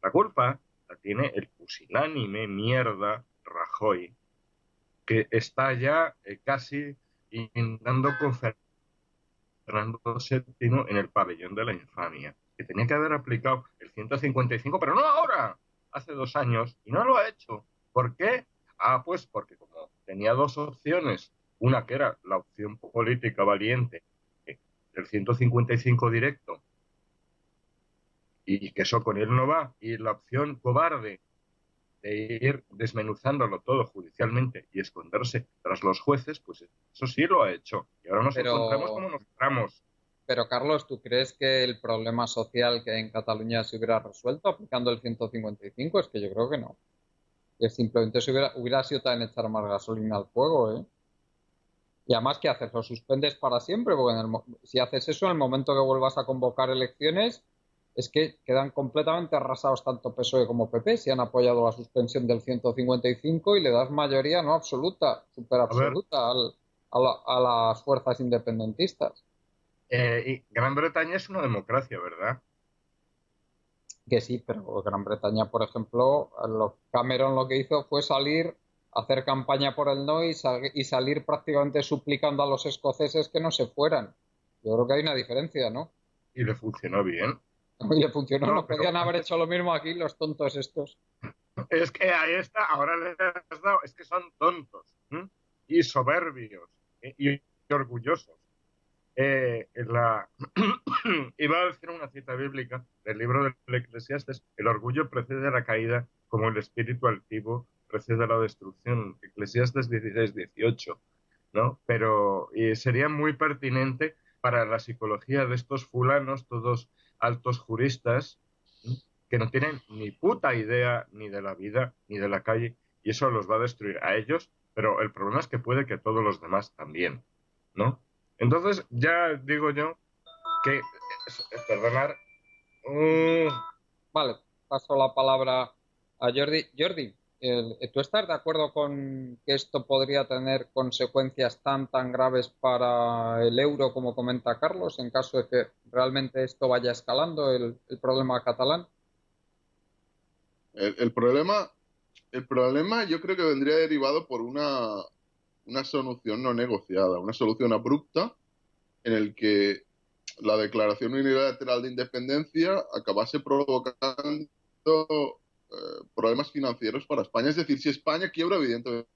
La culpa la tiene el pusilánime mierda Rajoy, que está ya casi intentando con Fernando VII en el pabellón de la infamia, que tenía que haber aplicado el 155, pero no ahora, hace 2 años, y no lo ha hecho. ¿Por qué? Ah, pues porque como tenía dos opciones, una que era la opción política valiente del 155 directo, y que eso con él no va, y la opción cobarde de ir desmenuzándolo todo judicialmente y esconderse tras los jueces, pues eso sí lo ha hecho. Y ahora nos encontramos
Pero,
como nos encontramos.
pero Carlos, ¿tú crees que el problema social que hay en Cataluña se hubiera resuelto aplicando el 155? Es que yo creo que no. Que simplemente hubiera sido también echar más gasolina al fuego, ¿eh? Y además, ¿qué haces? ¿Lo suspendes para siempre? Porque si haces eso, en el momento que vuelvas a convocar elecciones, es que quedan completamente arrasados tanto PSOE como PP si han apoyado la suspensión del 155 y le das mayoría no absoluta, super
A ver,
absoluta a las fuerzas independentistas.
y Gran Bretaña es una democracia, ¿verdad?
Que sí, pero Gran Bretaña, por ejemplo, Cameron lo que hizo fue salir, hacer campaña por el no y salir prácticamente suplicando a los escoceses que no se fueran. Yo creo que hay una diferencia, ¿no?
Y le funcionó bien.
Y le funcionó,
No,
no
pero
podían haber
antes,
hecho lo mismo aquí los tontos estos.
es que ahí está, ahora les has dado, es que son tontos, ¿m? Y soberbios, y orgullosos. La... Iba a decir una cita bíblica del libro del Eclesiastes: el orgullo precede a la caída, como el espíritu altivo precede a la destrucción. Eclesiastes 16-18, ¿no? Pero sería muy pertinente para la psicología de estos fulanos, todos altos juristas, ¿m? Que no tienen ni puta idea ni de la vida ni de la calle, y eso los va a destruir a ellos, pero el problema es que puede que todos los demás también, ¿no? Entonces, ya digo yo que, perdonar,
Vale, paso la palabra a Jordi. Jordi, ¿tú estás de acuerdo con que esto podría tener consecuencias tan graves para el euro como comenta Carlos, en caso de que realmente esto vaya escalando el problema catalán?
El, el problema, el problema yo creo que vendría derivado por una solución no negociada, una solución abrupta en el que la declaración unilateral de independencia acabase provocando problemas financieros para España. Es decir, si España quiebra, evidentemente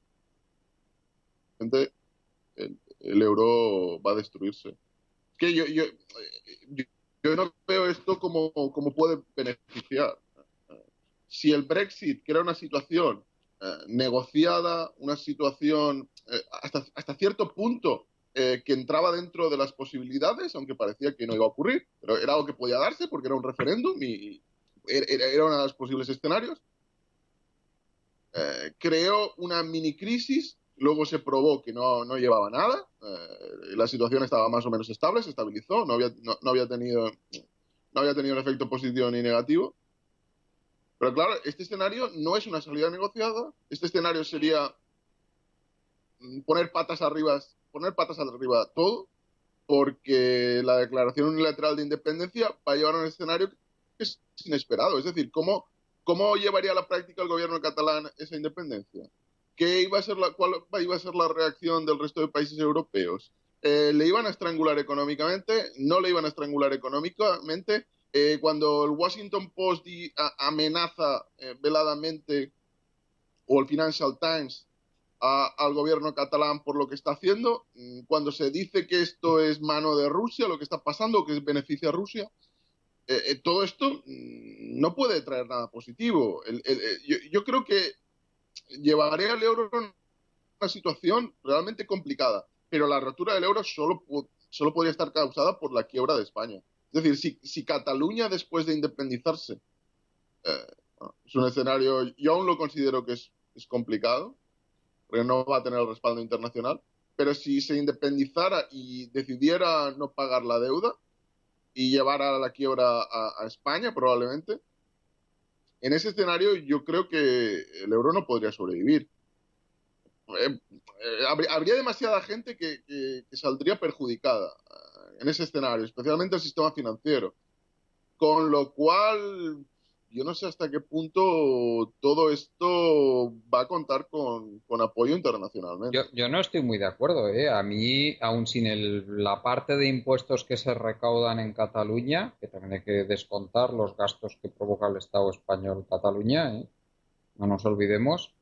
el euro va a destruirse. Es que yo no veo esto como puede beneficiar. Si el Brexit, que era una situación negociada, una situación hasta cierto punto que entraba dentro de las posibilidades, aunque parecía que no iba a ocurrir, pero era algo que podía darse porque era un referéndum y era uno de los posibles escenarios, creó una mini crisis, luego se probó que no llevaba nada, la situación estaba más o menos estable, se estabilizó, no había tenido un efecto positivo ni negativo. Pero claro, este escenario no es una salida negociada, este escenario sería poner patas arriba todo, porque la declaración unilateral de independencia va a llevar a un escenario que es inesperado. Es decir, ¿cómo llevaría a la práctica el gobierno catalán esa independencia? ¿Cuál iba a ser la reacción del resto de países europeos? ¿Le iban a estrangular económicamente? ¿No le iban a estrangular económicamente? Cuando el Washington Post amenaza veladamente, o el Financial Times, al gobierno catalán por lo que está haciendo, cuando se dice que esto es mano de Rusia, lo que está pasando, que beneficia a Rusia, todo esto no puede traer nada positivo. Yo creo que llevaría al euro a una situación realmente complicada, pero la rotura del euro solo podría estar causada por la quiebra de España. Es decir, si Cataluña, después de independizarse, eh, es un escenario, yo aún lo considero que es complicado, porque no va a tener el respaldo internacional, pero si se independizara y decidiera no pagar la deuda y llevar a la quiebra a España, probablemente, en ese escenario yo creo que el euro no podría sobrevivir. Habría demasiada gente que saldría perjudicada. en ese escenario, especialmente el sistema financiero. Con lo cual, yo no sé hasta qué punto todo esto va a contar con apoyo internacionalmente.
Yo no estoy muy de acuerdo, ¿eh? A mí, aun sin la parte de impuestos que se recaudan en Cataluña, que también hay que descontar los gastos que provoca el Estado español en Cataluña, ¿eh? No nos olvidemos,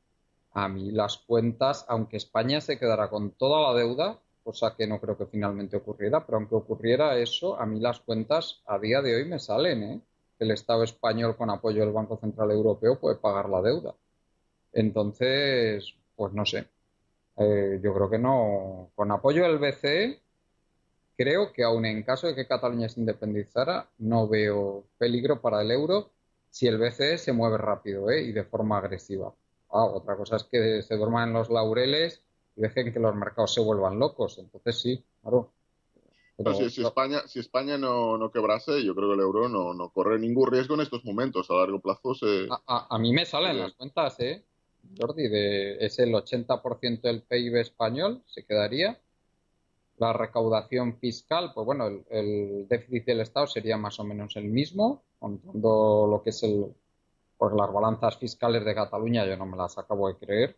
a mí las cuentas, aunque España se quedara con toda la deuda, cosa que no creo que finalmente ocurriera, pero aunque ocurriera eso, a mí las cuentas a día de hoy me salen, ¿eh? El Estado español con apoyo del Banco Central Europeo puede pagar la deuda. Entonces, pues no sé. Yo creo que no. Con apoyo del BCE, creo que aun en caso de que Cataluña se independizara, no veo peligro para el euro si el BCE se mueve rápido, y de forma agresiva. Otra cosa es que se duerman en los laureles y dejen que los mercados se vuelvan locos. Entonces sí, claro.
No,
Pero
si España no quebrase, yo creo que el euro no corre ningún riesgo en estos momentos. A largo plazo
a mí me salen
se-
las cuentas, Jordi, es el 80% del PIB español, se quedaría. La recaudación fiscal, pues bueno, el déficit del Estado sería más o menos el mismo, contando lo que es pues las balanzas fiscales de Cataluña, yo no me las acabo de creer.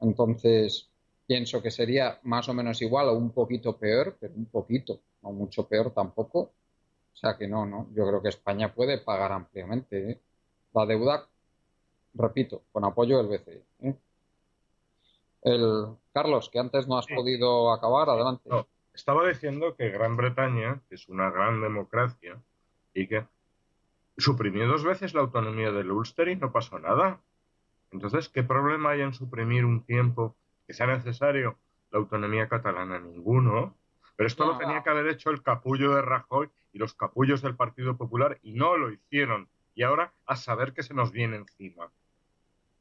Entonces, pienso que sería más o menos igual o un poquito peor, pero un poquito, no mucho peor tampoco. O sea que no. Yo creo que España puede pagar ampliamente, la deuda, repito, con apoyo del BCE, ¿eh? Carlos, que antes no has
Sí,
podido acabar,
sí.
adelante.
No, estaba diciendo que Gran Bretaña, que es una gran democracia, y que suprimió 2 veces la autonomía del Ulster y no pasó nada. Entonces, ¿qué problema hay en suprimir un tiempo que sea necesario la autonomía catalana? Ninguno. Pero esto lo
Ya,
tenía que haber hecho el capullo de Rajoy y los capullos del Partido Popular y no lo hicieron. Y ahora a saber qué se nos viene encima.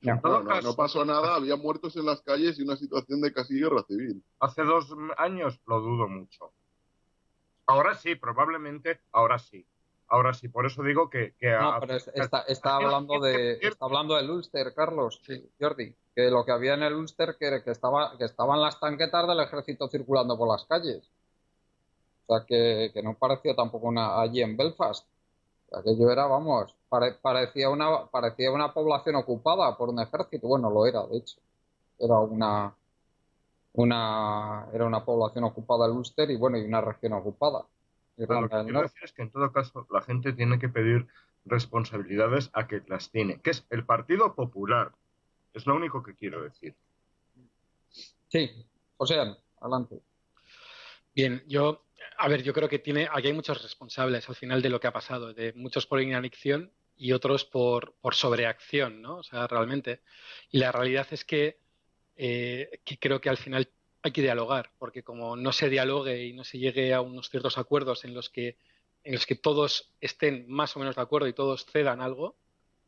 En
ya.
todo
bueno, no
caso,
pasó nada, había muertos en las calles y una situación de casi guerra civil.
hace 2 años lo dudo mucho. Ahora sí, probablemente, ahora sí. Ahora sí, por eso digo que
No, pero está
al
hablando
100%.
está hablando del Ulster, Carlos,
Sí.
Jordi, que lo que había en el Ulster que estaban las tanquetas del ejército circulando por las calles. O sea que no parecía tampoco allí en Belfast. Aquello era, vamos, parecía una población ocupada por un ejército. Bueno, lo era, de hecho. Era era una población ocupada el Ulster y bueno, y una región ocupada,
Pero lo
Irlanda
que
del
quiero
Norte.
decir es que en todo caso la gente tiene que pedir responsabilidades a que las tiene, que es el Partido Popular. Es lo único que quiero decir.
Sí, José, adelante.
Bien, a ver, yo creo que aquí hay muchos responsables al final de lo que ha pasado, de muchos por inacción y otros por sobreacción, ¿no? O sea, realmente. Y la realidad es que creo que al final hay que dialogar, porque como no se dialogue y no se llegue a unos ciertos acuerdos en los que todos estén más o menos de acuerdo y todos cedan algo,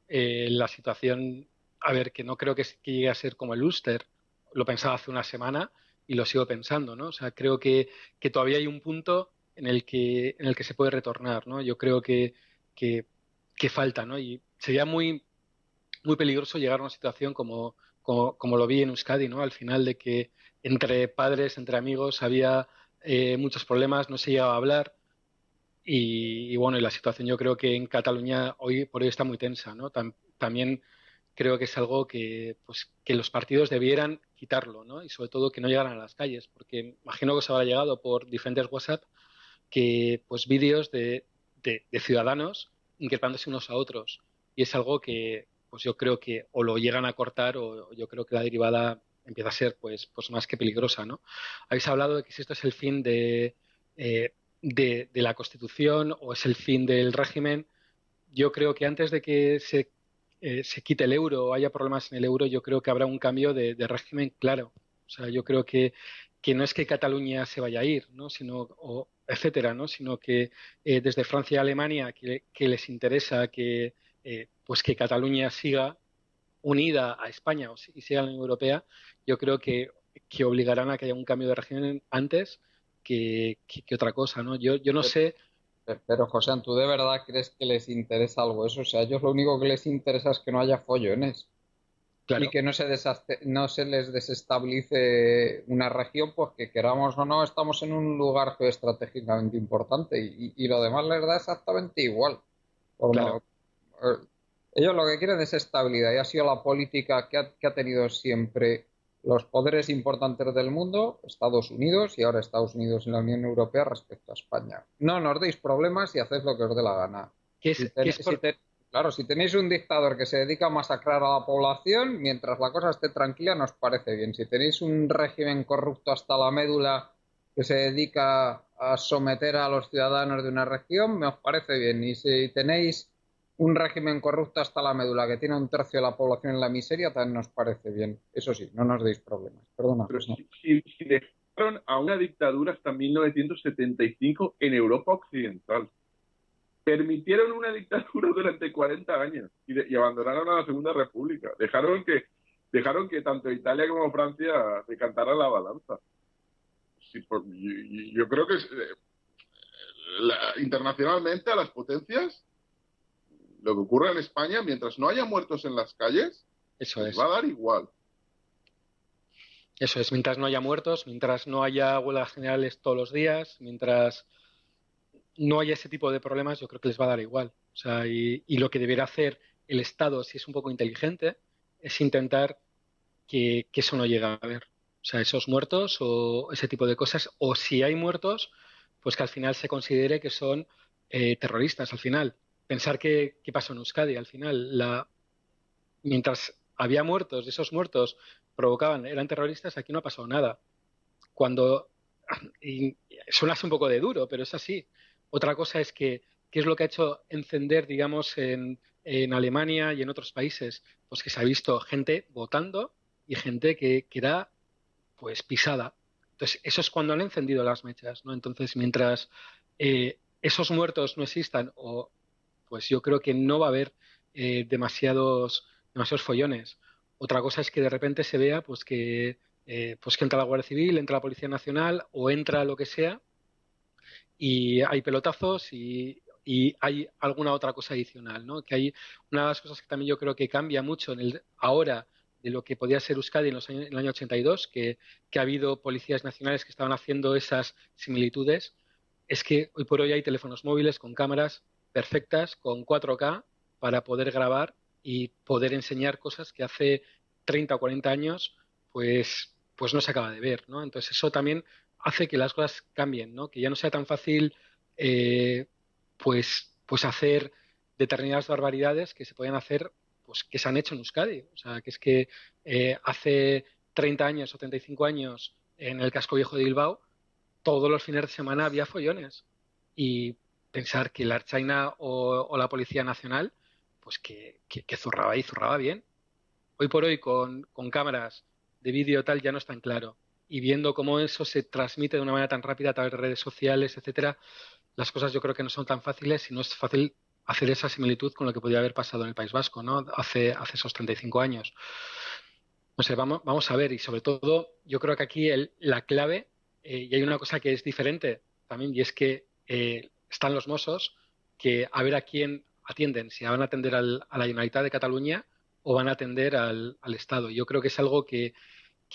la situación, a ver, que no creo que llegue a ser como el Ulster, lo pensaba hace una semana y lo sigo pensando, ¿no? O sea, creo que todavía hay un punto en el que se puede retornar, ¿no? Yo creo que, que falta, ¿no? Y sería muy, muy peligroso llegar a una situación como lo vi en Euskadi, ¿no? Al final de que entre padres, entre amigos, había muchos problemas, no se llegaba a hablar. Y bueno, y la situación yo creo que en Cataluña hoy por hoy está muy tensa, ¿no? También creo que es algo que los partidos debieran quitarlo, ¿no? Y sobre todo que no llegaran a las calles, porque imagino que os habrá llegado por diferentes WhatsApp que pues vídeos de ciudadanos increpándose unos a otros. Y es algo que pues yo creo que o lo llegan a cortar o yo creo que la derivada empieza a ser pues más que peligrosa, ¿no? Habéis hablado de que si esto es el fin eh, de la Constitución o es el fin del régimen. Yo creo que antes de que se quite el euro o haya problemas en el euro, yo creo que habrá un cambio de régimen claro. O sea, yo creo que no es que Cataluña se vaya a ir, ¿no? Etcétera, ¿no? Sino que desde Francia y Alemania, que les interesa pues que Cataluña siga unida a España y siga en la Unión Europea, yo creo que obligarán a que haya un cambio de régimen antes que otra cosa, ¿no? Yo no sé.
Pero, José, ¿tú de verdad crees que les interesa algo eso? O sea, a ellos lo único que les interesa es que no haya follones.
Claro,
y que no se les desestabilice una región, pues que queramos o no, estamos en un lugar geoestratégicamente importante y lo demás les da exactamente igual. Por no-
claro.
ellos lo que quieren es estabilidad y ha sido la política que ha tenido siempre los poderes importantes del mundo, Estados Unidos y ahora Estados Unidos y la Unión Europea respecto a España. No nos deis problemas y haced lo que os dé la gana. Si,
Que
ten-
es
si
por,
te- claro, si tenéis un dictador que se dedica a masacrar a la población, mientras la cosa esté tranquila, nos parece bien. Si tenéis un régimen corrupto hasta la médula que se dedica a someter a los ciudadanos de una región, me os parece bien. Y si tenéis un régimen corrupto hasta la médula que tiene un tercio de la población en la miseria, también nos parece bien. Eso sí, no nos deis problemas. Perdona,
Pero
pues no.
si dejaron a una dictadura hasta 1975 en Europa Occidental, permitieron una dictadura durante 40 años y abandonaron a la Segunda República. Dejaron que tanto Italia como Francia decantaran la balanza. Sí, yo creo que internacionalmente a las potencias, lo que ocurra en España, mientras no haya muertos en las calles,
eso
les va
es.
a dar igual.
Eso es, mientras no haya muertos, mientras no haya huelgas generales todos los días, mientras no haya ese tipo de problemas, yo creo que les va a dar igual. O sea, y lo que debería hacer el Estado, si es un poco inteligente, es intentar que eso no llegue a haber. O sea, esos muertos o ese tipo de cosas, o si hay muertos, pues que al final se considere que son terroristas al final. Pensar que pasó en Euskadi, al final, mientras había muertos, esos muertos eran terroristas, aquí no ha pasado nada. Cuando y suena así un poco de duro, pero es así. Otra cosa es que, ¿qué es lo que ha hecho encender, digamos, en Alemania y en otros países? Pues que se ha visto gente votando y gente que era, pues, pisada. Entonces, eso es cuando han encendido las mechas, ¿no? Entonces, mientras esos muertos no existan, pues yo creo que no va a haber demasiados follones. Otra cosa es que de repente se vea pues que entra la Guardia Civil, entra la Policía Nacional o entra lo que sea y hay pelotazos y hay alguna otra cosa adicional, ¿no? Que hay una de las cosas que también yo creo que cambia mucho ahora de lo que podía ser Euskadi en el año 82, que ha habido policías nacionales que estaban haciendo esas similitudes, es que hoy por hoy hay teléfonos móviles con cámaras perfectas, con 4K, para poder grabar y poder enseñar cosas que hace 30 o 40 años pues no se acaba de ver, ¿no? Entonces eso también hace que las cosas cambien, ¿no? Que ya no sea tan fácil eh, pues hacer determinadas barbaridades que se podían hacer, pues que se han hecho en Euskadi. O sea, que es que hace 30 años o 35 años en el casco viejo de Bilbao, todos los fines de semana había follones. Y pensar que la Ertzaina o la Policía Nacional, pues que zurraba y zurraba bien. Hoy por hoy con cámaras de vídeo tal ya no es tan claro. Y viendo cómo eso se transmite de una manera tan rápida a través de redes sociales, etcétera, las cosas yo creo que no son tan fáciles y no es fácil hacer esa similitud con lo que podía haber pasado en el País Vasco, ¿no? Hace esos 35 años. No sé, vamos a ver, y sobre todo, yo creo que aquí la clave, y hay una cosa que es diferente también, y es que están los Mossos, que a ver a quién atienden, si van a atender a la Generalitat de Cataluña o van a atender al Estado. Yo creo que es algo que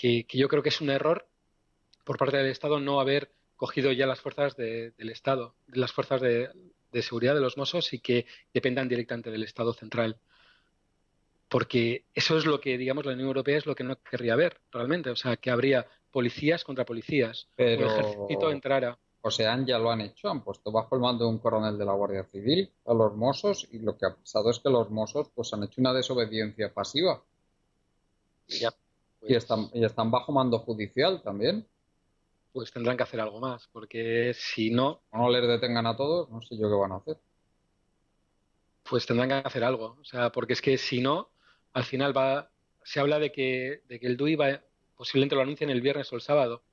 yo creo que es un error por parte del Estado no haber cogido ya las fuerzas del Estado, las fuerzas de seguridad de los Mossos y que dependan directamente del Estado central. Porque eso es lo que, digamos, la Unión Europea es lo que no querría ver realmente. O sea, que habría policías contra policías. Un ejército
Pero,
entrara.
o sea, ya lo han hecho, han puesto bajo el mando de un coronel de la Guardia Civil a los Mossos y lo que ha pasado es que los Mossos pues han hecho una desobediencia pasiva
Ya,
y están bajo mando judicial también.
pues tendrán que hacer algo más. Porque si no,
O no les detengan a todos, no sé yo qué van a hacer.
pues tendrán que hacer algo. O sea, porque es que si no, al final se habla de que el DUI posiblemente lo anuncien el viernes o el sábado.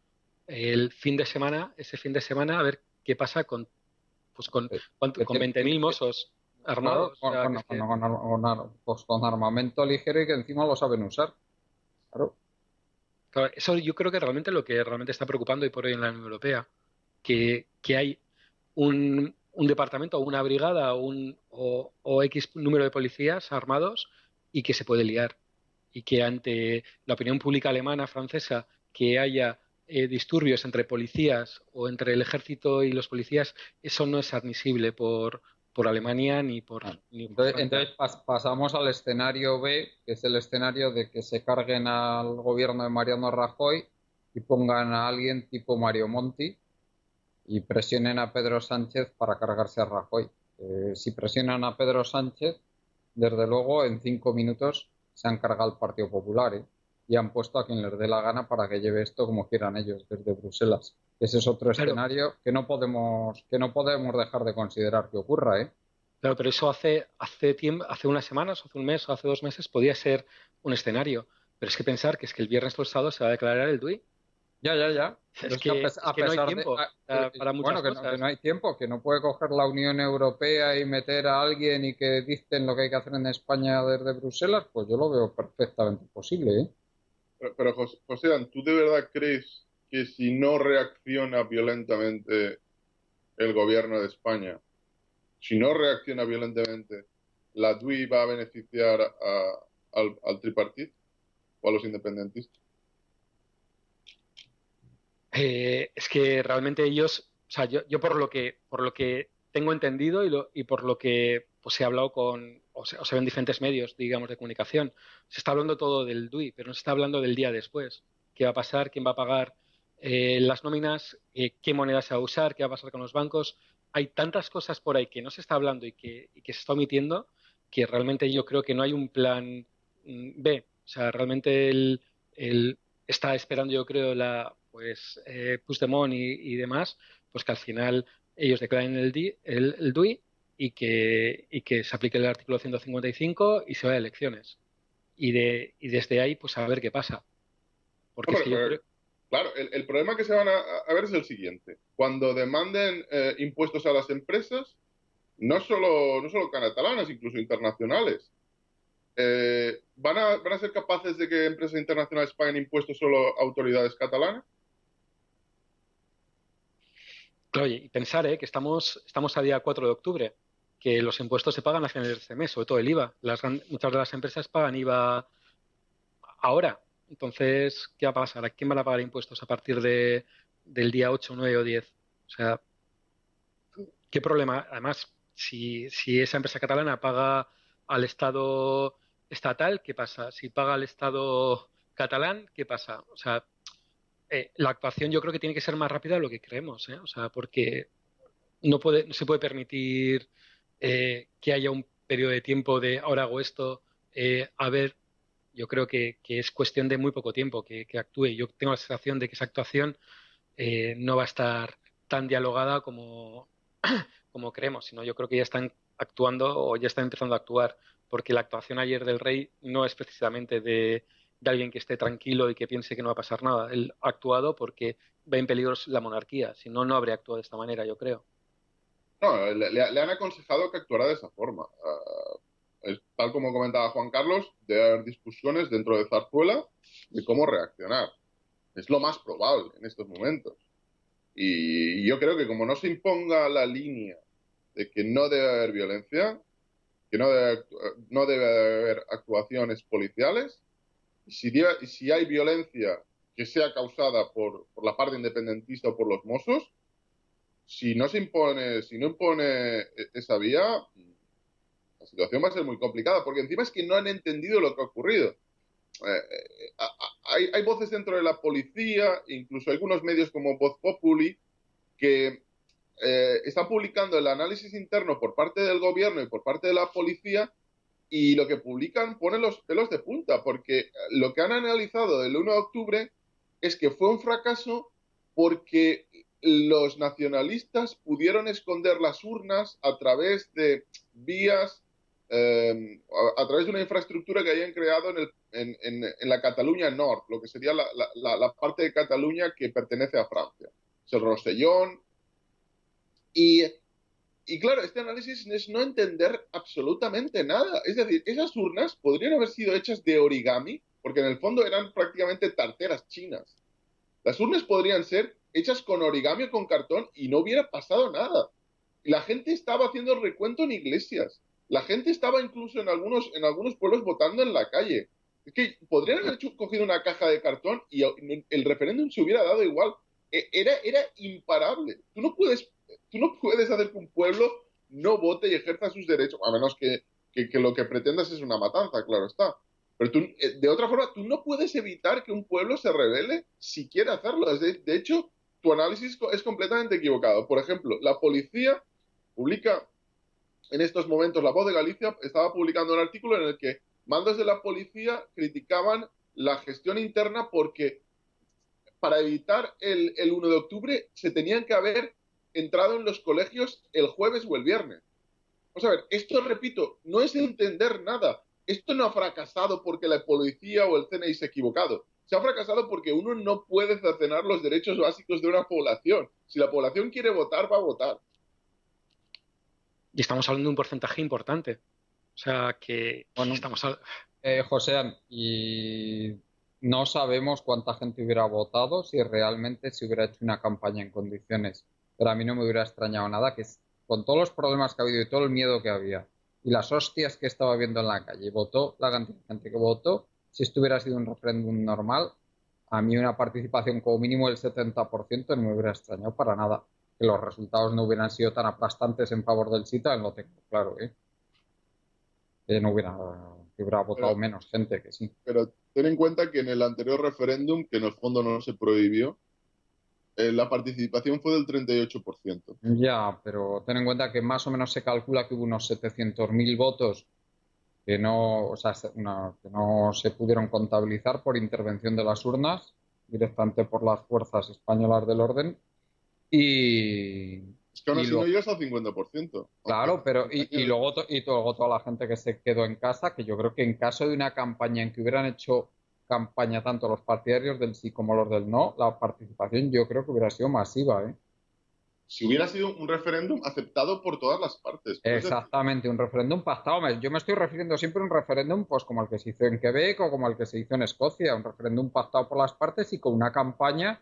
El fin de semana, ese fin de semana, a ver qué pasa pues con,
Eh,
con
que-
20.000
que-
mozos
claro,
armados. O sea, que es que,
pues con armamento ligero y que encima lo saben usar. Claro.
claro, eso yo creo que realmente lo que realmente está preocupando hoy por hoy en la Unión Europea, que hay un departamento o una brigada o X número de policías armados y que se puede liar. y que ante la opinión pública alemana, francesa, que haya disturbios entre policías o entre el ejército y los policías, eso no es admisible por Alemania ni por Francia.
Entonces pasamos al escenario B, que es el escenario de que se carguen al gobierno de Mariano Rajoy y pongan a alguien tipo Mario Monti y presionen a Pedro Sánchez para cargarse a Rajoy. Si presionan a Pedro Sánchez, desde luego en 5 minutos se han cargado al Partido Popular, y han puesto a quien les dé la gana para que lleve esto como quieran ellos desde Bruselas. Ese es otro escenario que no podemos dejar de considerar que ocurra, ¿eh?
Claro, pero eso hace tiempo, hace unas semanas, hace un mes o hace 2 meses podía ser un escenario. Pero es que pensar que es que el viernes o el sábado se va a declarar el DUI.
Ya. Pero
Es que no hay tiempo para muchas
bueno,
cosas.
que no hay tiempo, que no puede coger la Unión Europea y meter a alguien y que dicten lo que hay que hacer en España desde Bruselas, pues yo lo veo perfectamente posible, ¿eh?
Pero José, ¿tú de verdad crees que si no reacciona violentamente el gobierno de España, si no reacciona violentamente, la DUI va a beneficiar al tripartit o a los independentistas?
Es que realmente ellos, o sea, yo por lo que tengo entendido y por lo que pues he hablado o se ven diferentes medios, digamos, de comunicación, se está hablando todo del DUI, pero no se está hablando del día después. ¿Qué va a pasar? ¿Quién va a pagar las nóminas? ¿Qué moneda se va a usar? ¿Qué va a pasar con los bancos? Hay tantas cosas por ahí que no se está hablando y que se está omitiendo, que realmente yo creo que no hay un plan B. O sea, realmente el está esperando, yo creo, Puigdemont y demás, pues que al final ellos declaren el DUI y que se aplique el artículo 155 y se vaya a elecciones. Y desde ahí, pues a ver qué pasa. Porque es
Hombre,
que yo creo.
claro, el problema que se van a ver es el siguiente. Cuando demanden impuestos a las empresas, no solo catalanas, incluso internacionales, ¿van a ser capaces de que empresas internacionales paguen impuestos solo a autoridades catalanas?
Oye, y pensar que estamos a día 4 de octubre, que los impuestos se pagan a finales de este mes, sobre todo el IVA. Muchas de las empresas pagan IVA ahora. Entonces, ¿qué va a pasar? ¿A quién van a pagar impuestos a partir del día 8, 9 o 10? O sea, ¿qué problema? Además, si esa empresa catalana paga al Estado estatal, ¿qué pasa? Si paga al Estado catalán, ¿qué pasa? O sea, la actuación yo creo que tiene que ser más rápida de lo que creemos, ¿eh? O sea, porque no se puede permitir que haya un periodo de tiempo de ahora hago esto, a ver, yo creo que es cuestión de muy poco tiempo que actúe. Yo tengo la sensación de que esa actuación no va a estar tan dialogada como creemos, sino yo creo que ya están actuando o ya están empezando a actuar, porque la actuación ayer del rey no es precisamente de alguien que esté tranquilo y que piense que no va a pasar nada. Él ha actuado porque ve en peligro la monarquía, si no, no habría actuado de esta manera, yo creo.
No, le han aconsejado que actuara de esa forma. Tal como comentaba Juan Carlos, debe haber discusiones dentro de Zarzuela de cómo reaccionar. Es lo más probable en estos momentos. Y yo creo que como no se imponga la línea de que no debe haber violencia, que no debe haber actuaciones policiales, y si hay violencia que sea causada por la parte independentista o por los Mossos, si no impone esa vía, la situación va a ser muy complicada, porque encima es que no han entendido lo que ha ocurrido. Hay voces dentro de la policía, incluso algunos medios como Voz Populi, que están publicando el análisis interno por parte del gobierno y por parte de la policía, y lo que publican pone los pelos de punta, porque lo que han analizado del 1 de octubre es que fue un fracaso porque los nacionalistas pudieron esconder las urnas a través de vías, a través de una infraestructura que habían creado en la Cataluña Nord, lo que sería la parte de Cataluña que pertenece a Francia. Es el Rosellón. Y claro, este análisis es no entender absolutamente nada. Es decir, esas urnas podrían haber sido hechas de origami, porque en el fondo eran prácticamente tarteras chinas. Las urnas podrían ser hechas con origami o con cartón y no hubiera pasado nada. La gente estaba haciendo recuento en iglesias. La gente estaba incluso en algunos pueblos votando en la calle. Es que podrían haber cogido una caja de cartón y el referéndum se hubiera dado igual. Era imparable. Tú no puedes hacer que un pueblo no vote y ejerza sus derechos, a menos que lo que pretendas es una matanza, claro está. Pero tú, de otra forma, tú no puedes evitar que un pueblo se rebele si quiere hacerlo. De hecho, tu análisis es completamente equivocado. Por ejemplo, la policía publica en estos momentos, La Voz de Galicia estaba publicando un artículo en el que mandos de la policía criticaban la gestión interna porque para evitar el 1 de octubre se tenían que haber entrado en los colegios el jueves o el viernes. Vamos a ver, esto, repito, no es entender nada. Esto no ha fracasado porque la policía o el CNI se ha equivocado. Se ha fracasado porque uno no puede cercenar los derechos básicos de una población. Si la población quiere votar, va a votar.
Y estamos hablando de un porcentaje importante. O sea que
Bueno,
estamos...
Joséan, y no sabemos cuánta gente hubiera votado si realmente se hubiera hecho una campaña en condiciones. Pero a mí no me hubiera extrañado nada que con todos los problemas que ha habido y todo el miedo que había y las hostias que estaba viendo en la calle, votó la cantidad de gente que votó. Si esto hubiera sido un referéndum normal, a mí una participación como mínimo del 70% no me hubiera extrañado para nada. Que los resultados no hubieran sido tan aplastantes en favor del sí, también lo tengo claro, ¿eh? Que no hubiera votado menos gente que sí.
Pero ten en cuenta que en el anterior referéndum, que en el fondo no se prohibió, la participación fue del 38%.
Ya, pero ten en cuenta que más o menos se calcula que hubo unos 700.000 votos que no, o sea, que no se pudieron contabilizar por intervención de las urnas, directamente por las fuerzas españolas del orden.
Es que aún así no
Luego,
llegas al 50%.
claro, pero luego toda la gente que se quedó en casa, que yo creo que en caso de una campaña en que hubieran hecho campaña tanto los partidarios del sí como los del no, la participación yo creo que hubiera sido masiva, ¿eh?
Si hubiera sido un referéndum aceptado por todas las partes.
Exactamente, un referéndum pactado. Yo me estoy refiriendo siempre a un referéndum pues como el que se hizo en Quebec o como el que se hizo en Escocia, un referéndum pactado por las partes y con una campaña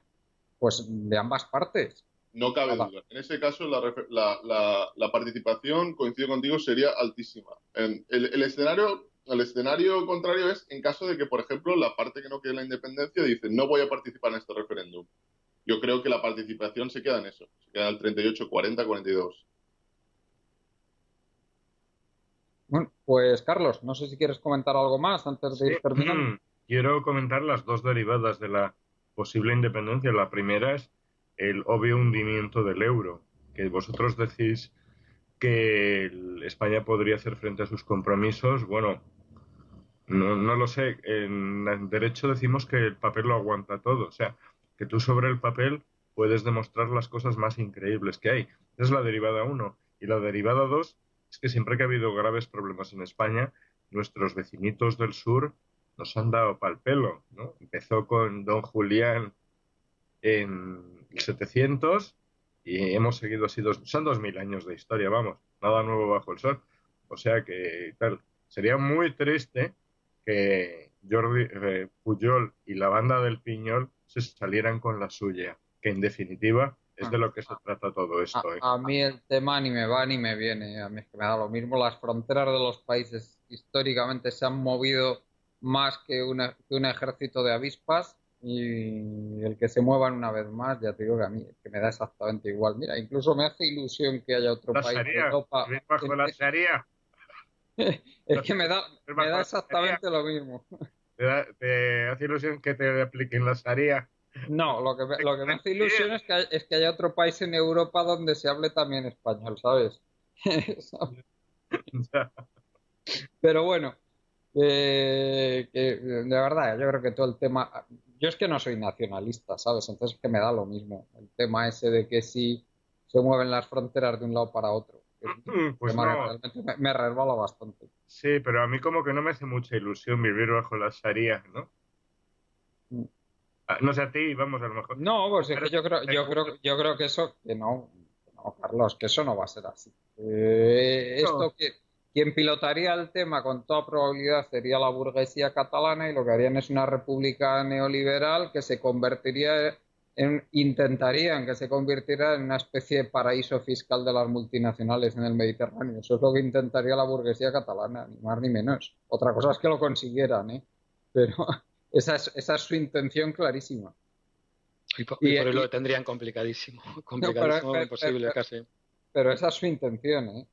pues de ambas partes.
No cabe duda. En ese caso, la participación, coincido contigo, sería altísima. El escenario contrario es en caso de que, por ejemplo, la parte que no quiere la independencia dice no voy a participar en este referéndum. Yo creo que la participación se queda en eso. Se queda en el 38, 40, 42.
Bueno, pues Carlos, no sé si quieres comentar algo más antes de ir terminando.
Quiero comentar las dos derivadas de la posible independencia. La primera es el obvio hundimiento del euro, que vosotros decís que España podría hacer frente a sus compromisos. Bueno, no lo sé. En derecho decimos que el papel lo aguanta todo. O sea, que tú sobre el papel puedes demostrar las cosas más increíbles que hay. Esa es la derivada 1. Y la derivada 2 es que siempre que ha habido graves problemas en España, nuestros vecinitos del sur nos han dado pal pelo, ¿no? Empezó con Don Julián en el 700 y hemos seguido así. Son 2000 años de historia, vamos, nada nuevo bajo el sol. O sea que, claro, sería muy triste que Jordi Pujol y la banda del Piñol se salieran con la suya, que en definitiva es de lo que se trata todo esto.
A mí el tema ni me va ni me viene. A mí es que me da lo mismo. Las fronteras de los países históricamente se han movido más que un ejército de avispas y el que se muevan una vez más, ya te digo que a mí que me da exactamente igual. Mira, incluso me hace ilusión que haya otro país de Europa.
Bajo la sharia.
Es que me da exactamente lo mismo.
¿Te hace ilusión que te apliquen la sharia?
No, lo que me hace ilusión es que haya otro país en Europa donde se hable también español, ¿sabes? Pero bueno, que de verdad, yo creo que todo el tema... Yo es que no soy nacionalista, ¿sabes? Entonces es que me da lo mismo. El tema ese de que si se mueven las fronteras de un lado para otro.
Pues
no.
no.
Realmente me resbala bastante.
Sí, pero a mí como que no me hace mucha ilusión vivir bajo la sharia, ¿no? No sé a ti, vamos, a lo mejor.
No, pues es que yo creo que eso, que no, Carlos, que eso no va a ser así. Esto que quien pilotaría el tema con toda probabilidad sería la burguesía catalana y lo que harían es una república neoliberal que se convertiría intentarían que se convirtiera en una especie de paraíso fiscal de las multinacionales en el Mediterráneo. Eso es lo que intentaría la burguesía catalana, ni más ni menos. Otra cosa es que lo consiguieran, ¿eh? pero esa es su intención clarísima.
Y por eso lo tendrían complicadísimo. Complicadísimo, imposible casi.
Pero esa es su intención, ¿eh?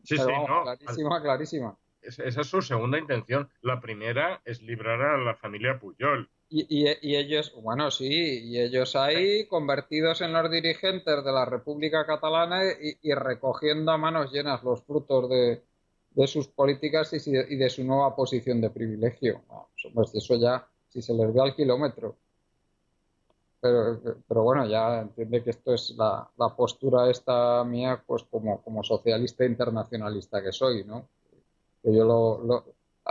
Sí,
Pero
sí,
vamos,
no.
clarísima, clarísima.
Esa es su segunda intención. La primera es librar a la familia Puyol.
Y ellos, bueno, sí, y ellos ahí convertidos en los dirigentes de la República Catalana y recogiendo a manos llenas los frutos de sus políticas y de su nueva posición de privilegio. No, pues eso ya, si se les ve al kilómetro. Pero bueno, ya entiende que esto es la postura esta mía, pues como socialista internacionalista que soy, ¿no? Que yo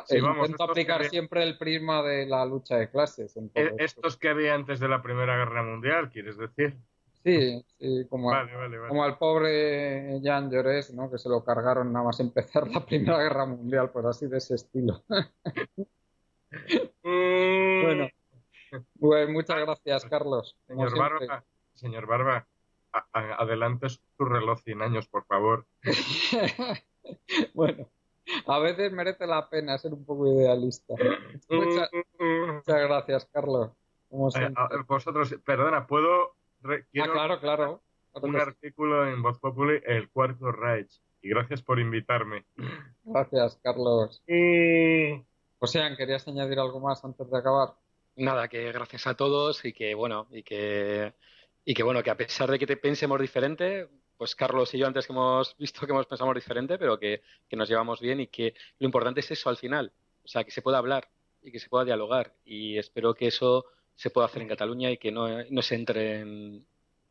Sí, vamos,
intento aplicar siempre el prisma de la lucha de clases en todo esto.
estos que había antes de la Primera Guerra Mundial, ¿quieres decir?
Sí, sí,
Vale.
como al pobre Jean Jaurès, ¿no? Que se lo cargaron nada más empezar la Primera Guerra Mundial, pues así de ese estilo. Bueno, pues muchas gracias, Carlos. Como siempre.
Señor Barba, adelante su reloj 100 años, por favor.
Bueno, a veces merece la pena ser un poco idealista. Muchas gracias, Carlos. Como siempre.
Vosotros, perdona, quiero
claro.
Un artículo en Voz Populi, El Cuarto Reich. Y gracias por invitarme.
Gracias, Carlos. Osean, ¿querías añadir algo más antes de acabar?
Nada, que gracias a todos y que a pesar de que pensemos diferente, pues Carlos y yo antes que hemos visto que pensamos diferente, pero que nos llevamos bien y que lo importante es eso al final, o sea, que se pueda hablar y que se pueda dialogar y espero que eso se pueda hacer en Cataluña y que no se entre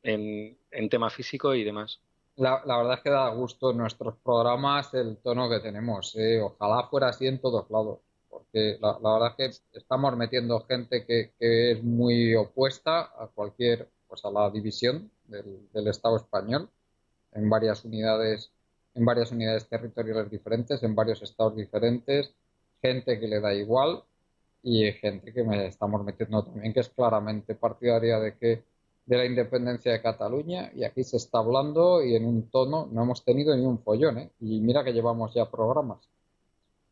en tema físico y demás.
La verdad es que da gusto en nuestros programas el tono que tenemos. Ojalá fuera así en todos lados, porque la verdad es que estamos metiendo gente que es muy opuesta a pues a la división del Estado español en varias unidades territoriales diferentes, en varios estados diferentes, gente que le da igual y gente que estamos metiendo también que es claramente partidaria de la independencia de Cataluña, y aquí se está hablando y en un tono, no hemos tenido ni un follón, ¿eh? Y mira que llevamos ya programas.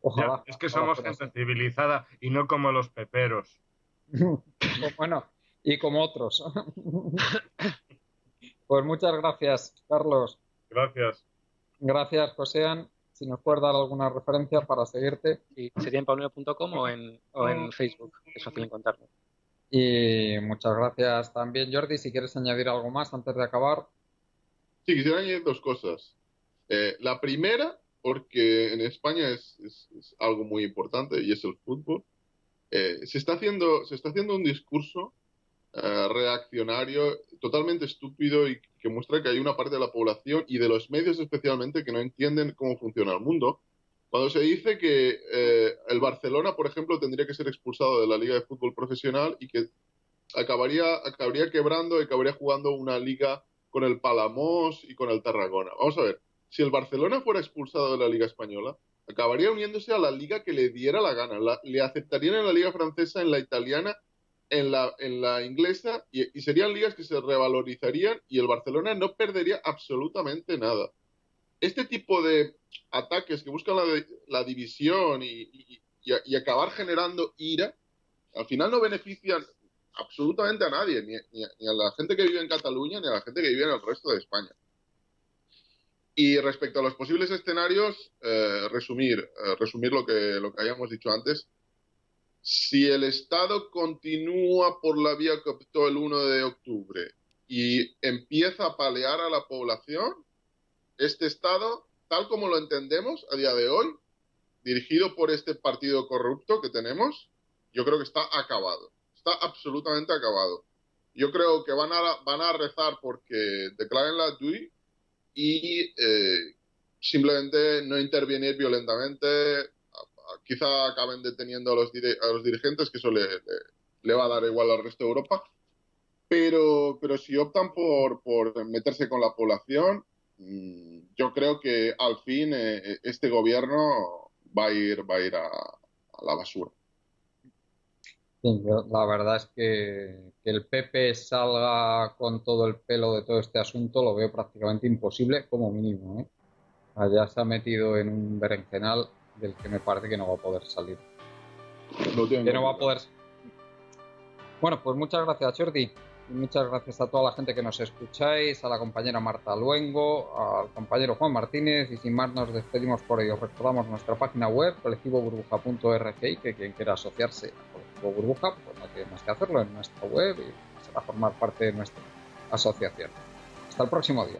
Ojalá.
Es que somos gente civilizada y no como los peperos.
Bueno, y como otros. Pues muchas gracias, Carlos. Gracias, Josean. Si nos puedes dar alguna referencia para seguirte.
Sí, sería en pauneo.com o en Facebook, es fácil encontrarlo.
Y muchas gracias también, Jordi. Si quieres añadir algo más antes de acabar.
Sí, quisiera añadir dos cosas. La primera, porque en España es algo muy importante y es el fútbol. Se está haciendo un discurso reaccionario totalmente estúpido y que muestra que hay una parte de la población y de los medios especialmente que no entienden cómo funciona el mundo. Cuando se dice que el Barcelona, por ejemplo, tendría que ser expulsado de la Liga de Fútbol Profesional y que acabaría quebrando y acabaría jugando una liga con el Palamós y con el Tarragona. Vamos a ver, si el Barcelona fuera expulsado de la Liga Española, acabaría uniéndose a la liga que le diera la gana. Le aceptarían en la Liga Francesa, en la italiana, en la inglesa, y serían ligas que se revalorizarían y el Barcelona no perdería absolutamente nada. Este tipo de ataques que buscan la división y acabar generando ira, al final no benefician absolutamente a nadie, ni a la gente que vive en Cataluña, ni a la gente que vive en el resto de España. Y respecto a los posibles escenarios, resumir lo que habíamos dicho antes. Si el Estado continúa por la vía que optó el 1 de octubre y empieza a palear a la población, este Estado, tal como lo entendemos a día de hoy, dirigido por este partido corrupto que tenemos, yo creo que está acabado. Está absolutamente acabado. Yo creo que van a rezar porque declaren la DUI y simplemente no intervenir violentamente. Quizá acaben deteniendo a los dirigentes, que eso le va a dar igual al resto de Europa. Pero si optan por meterse con la población, yo creo que al fin este gobierno va a ir a la basura.
Sí, la verdad es que el PP salga con todo el pelo de todo este asunto lo veo prácticamente imposible, como mínimo, ¿eh? Allá se ha metido en un berenjenal del que me parece que no va a poder salir. Que no va a poder. Bueno, pues muchas gracias, Jordi. Y muchas gracias a toda la gente que nos escucháis, a la compañera Marta Luengo, al compañero Juan Martínez, y sin más nos despedimos por ello. Recordamos nuestra página web, colectivoburbuja.org, que quien quiera asociarse a Colectivo Burbuja, pues no tiene más que hacerlo en nuestra web y pasar a formar parte de nuestra asociación. Hasta el próximo día.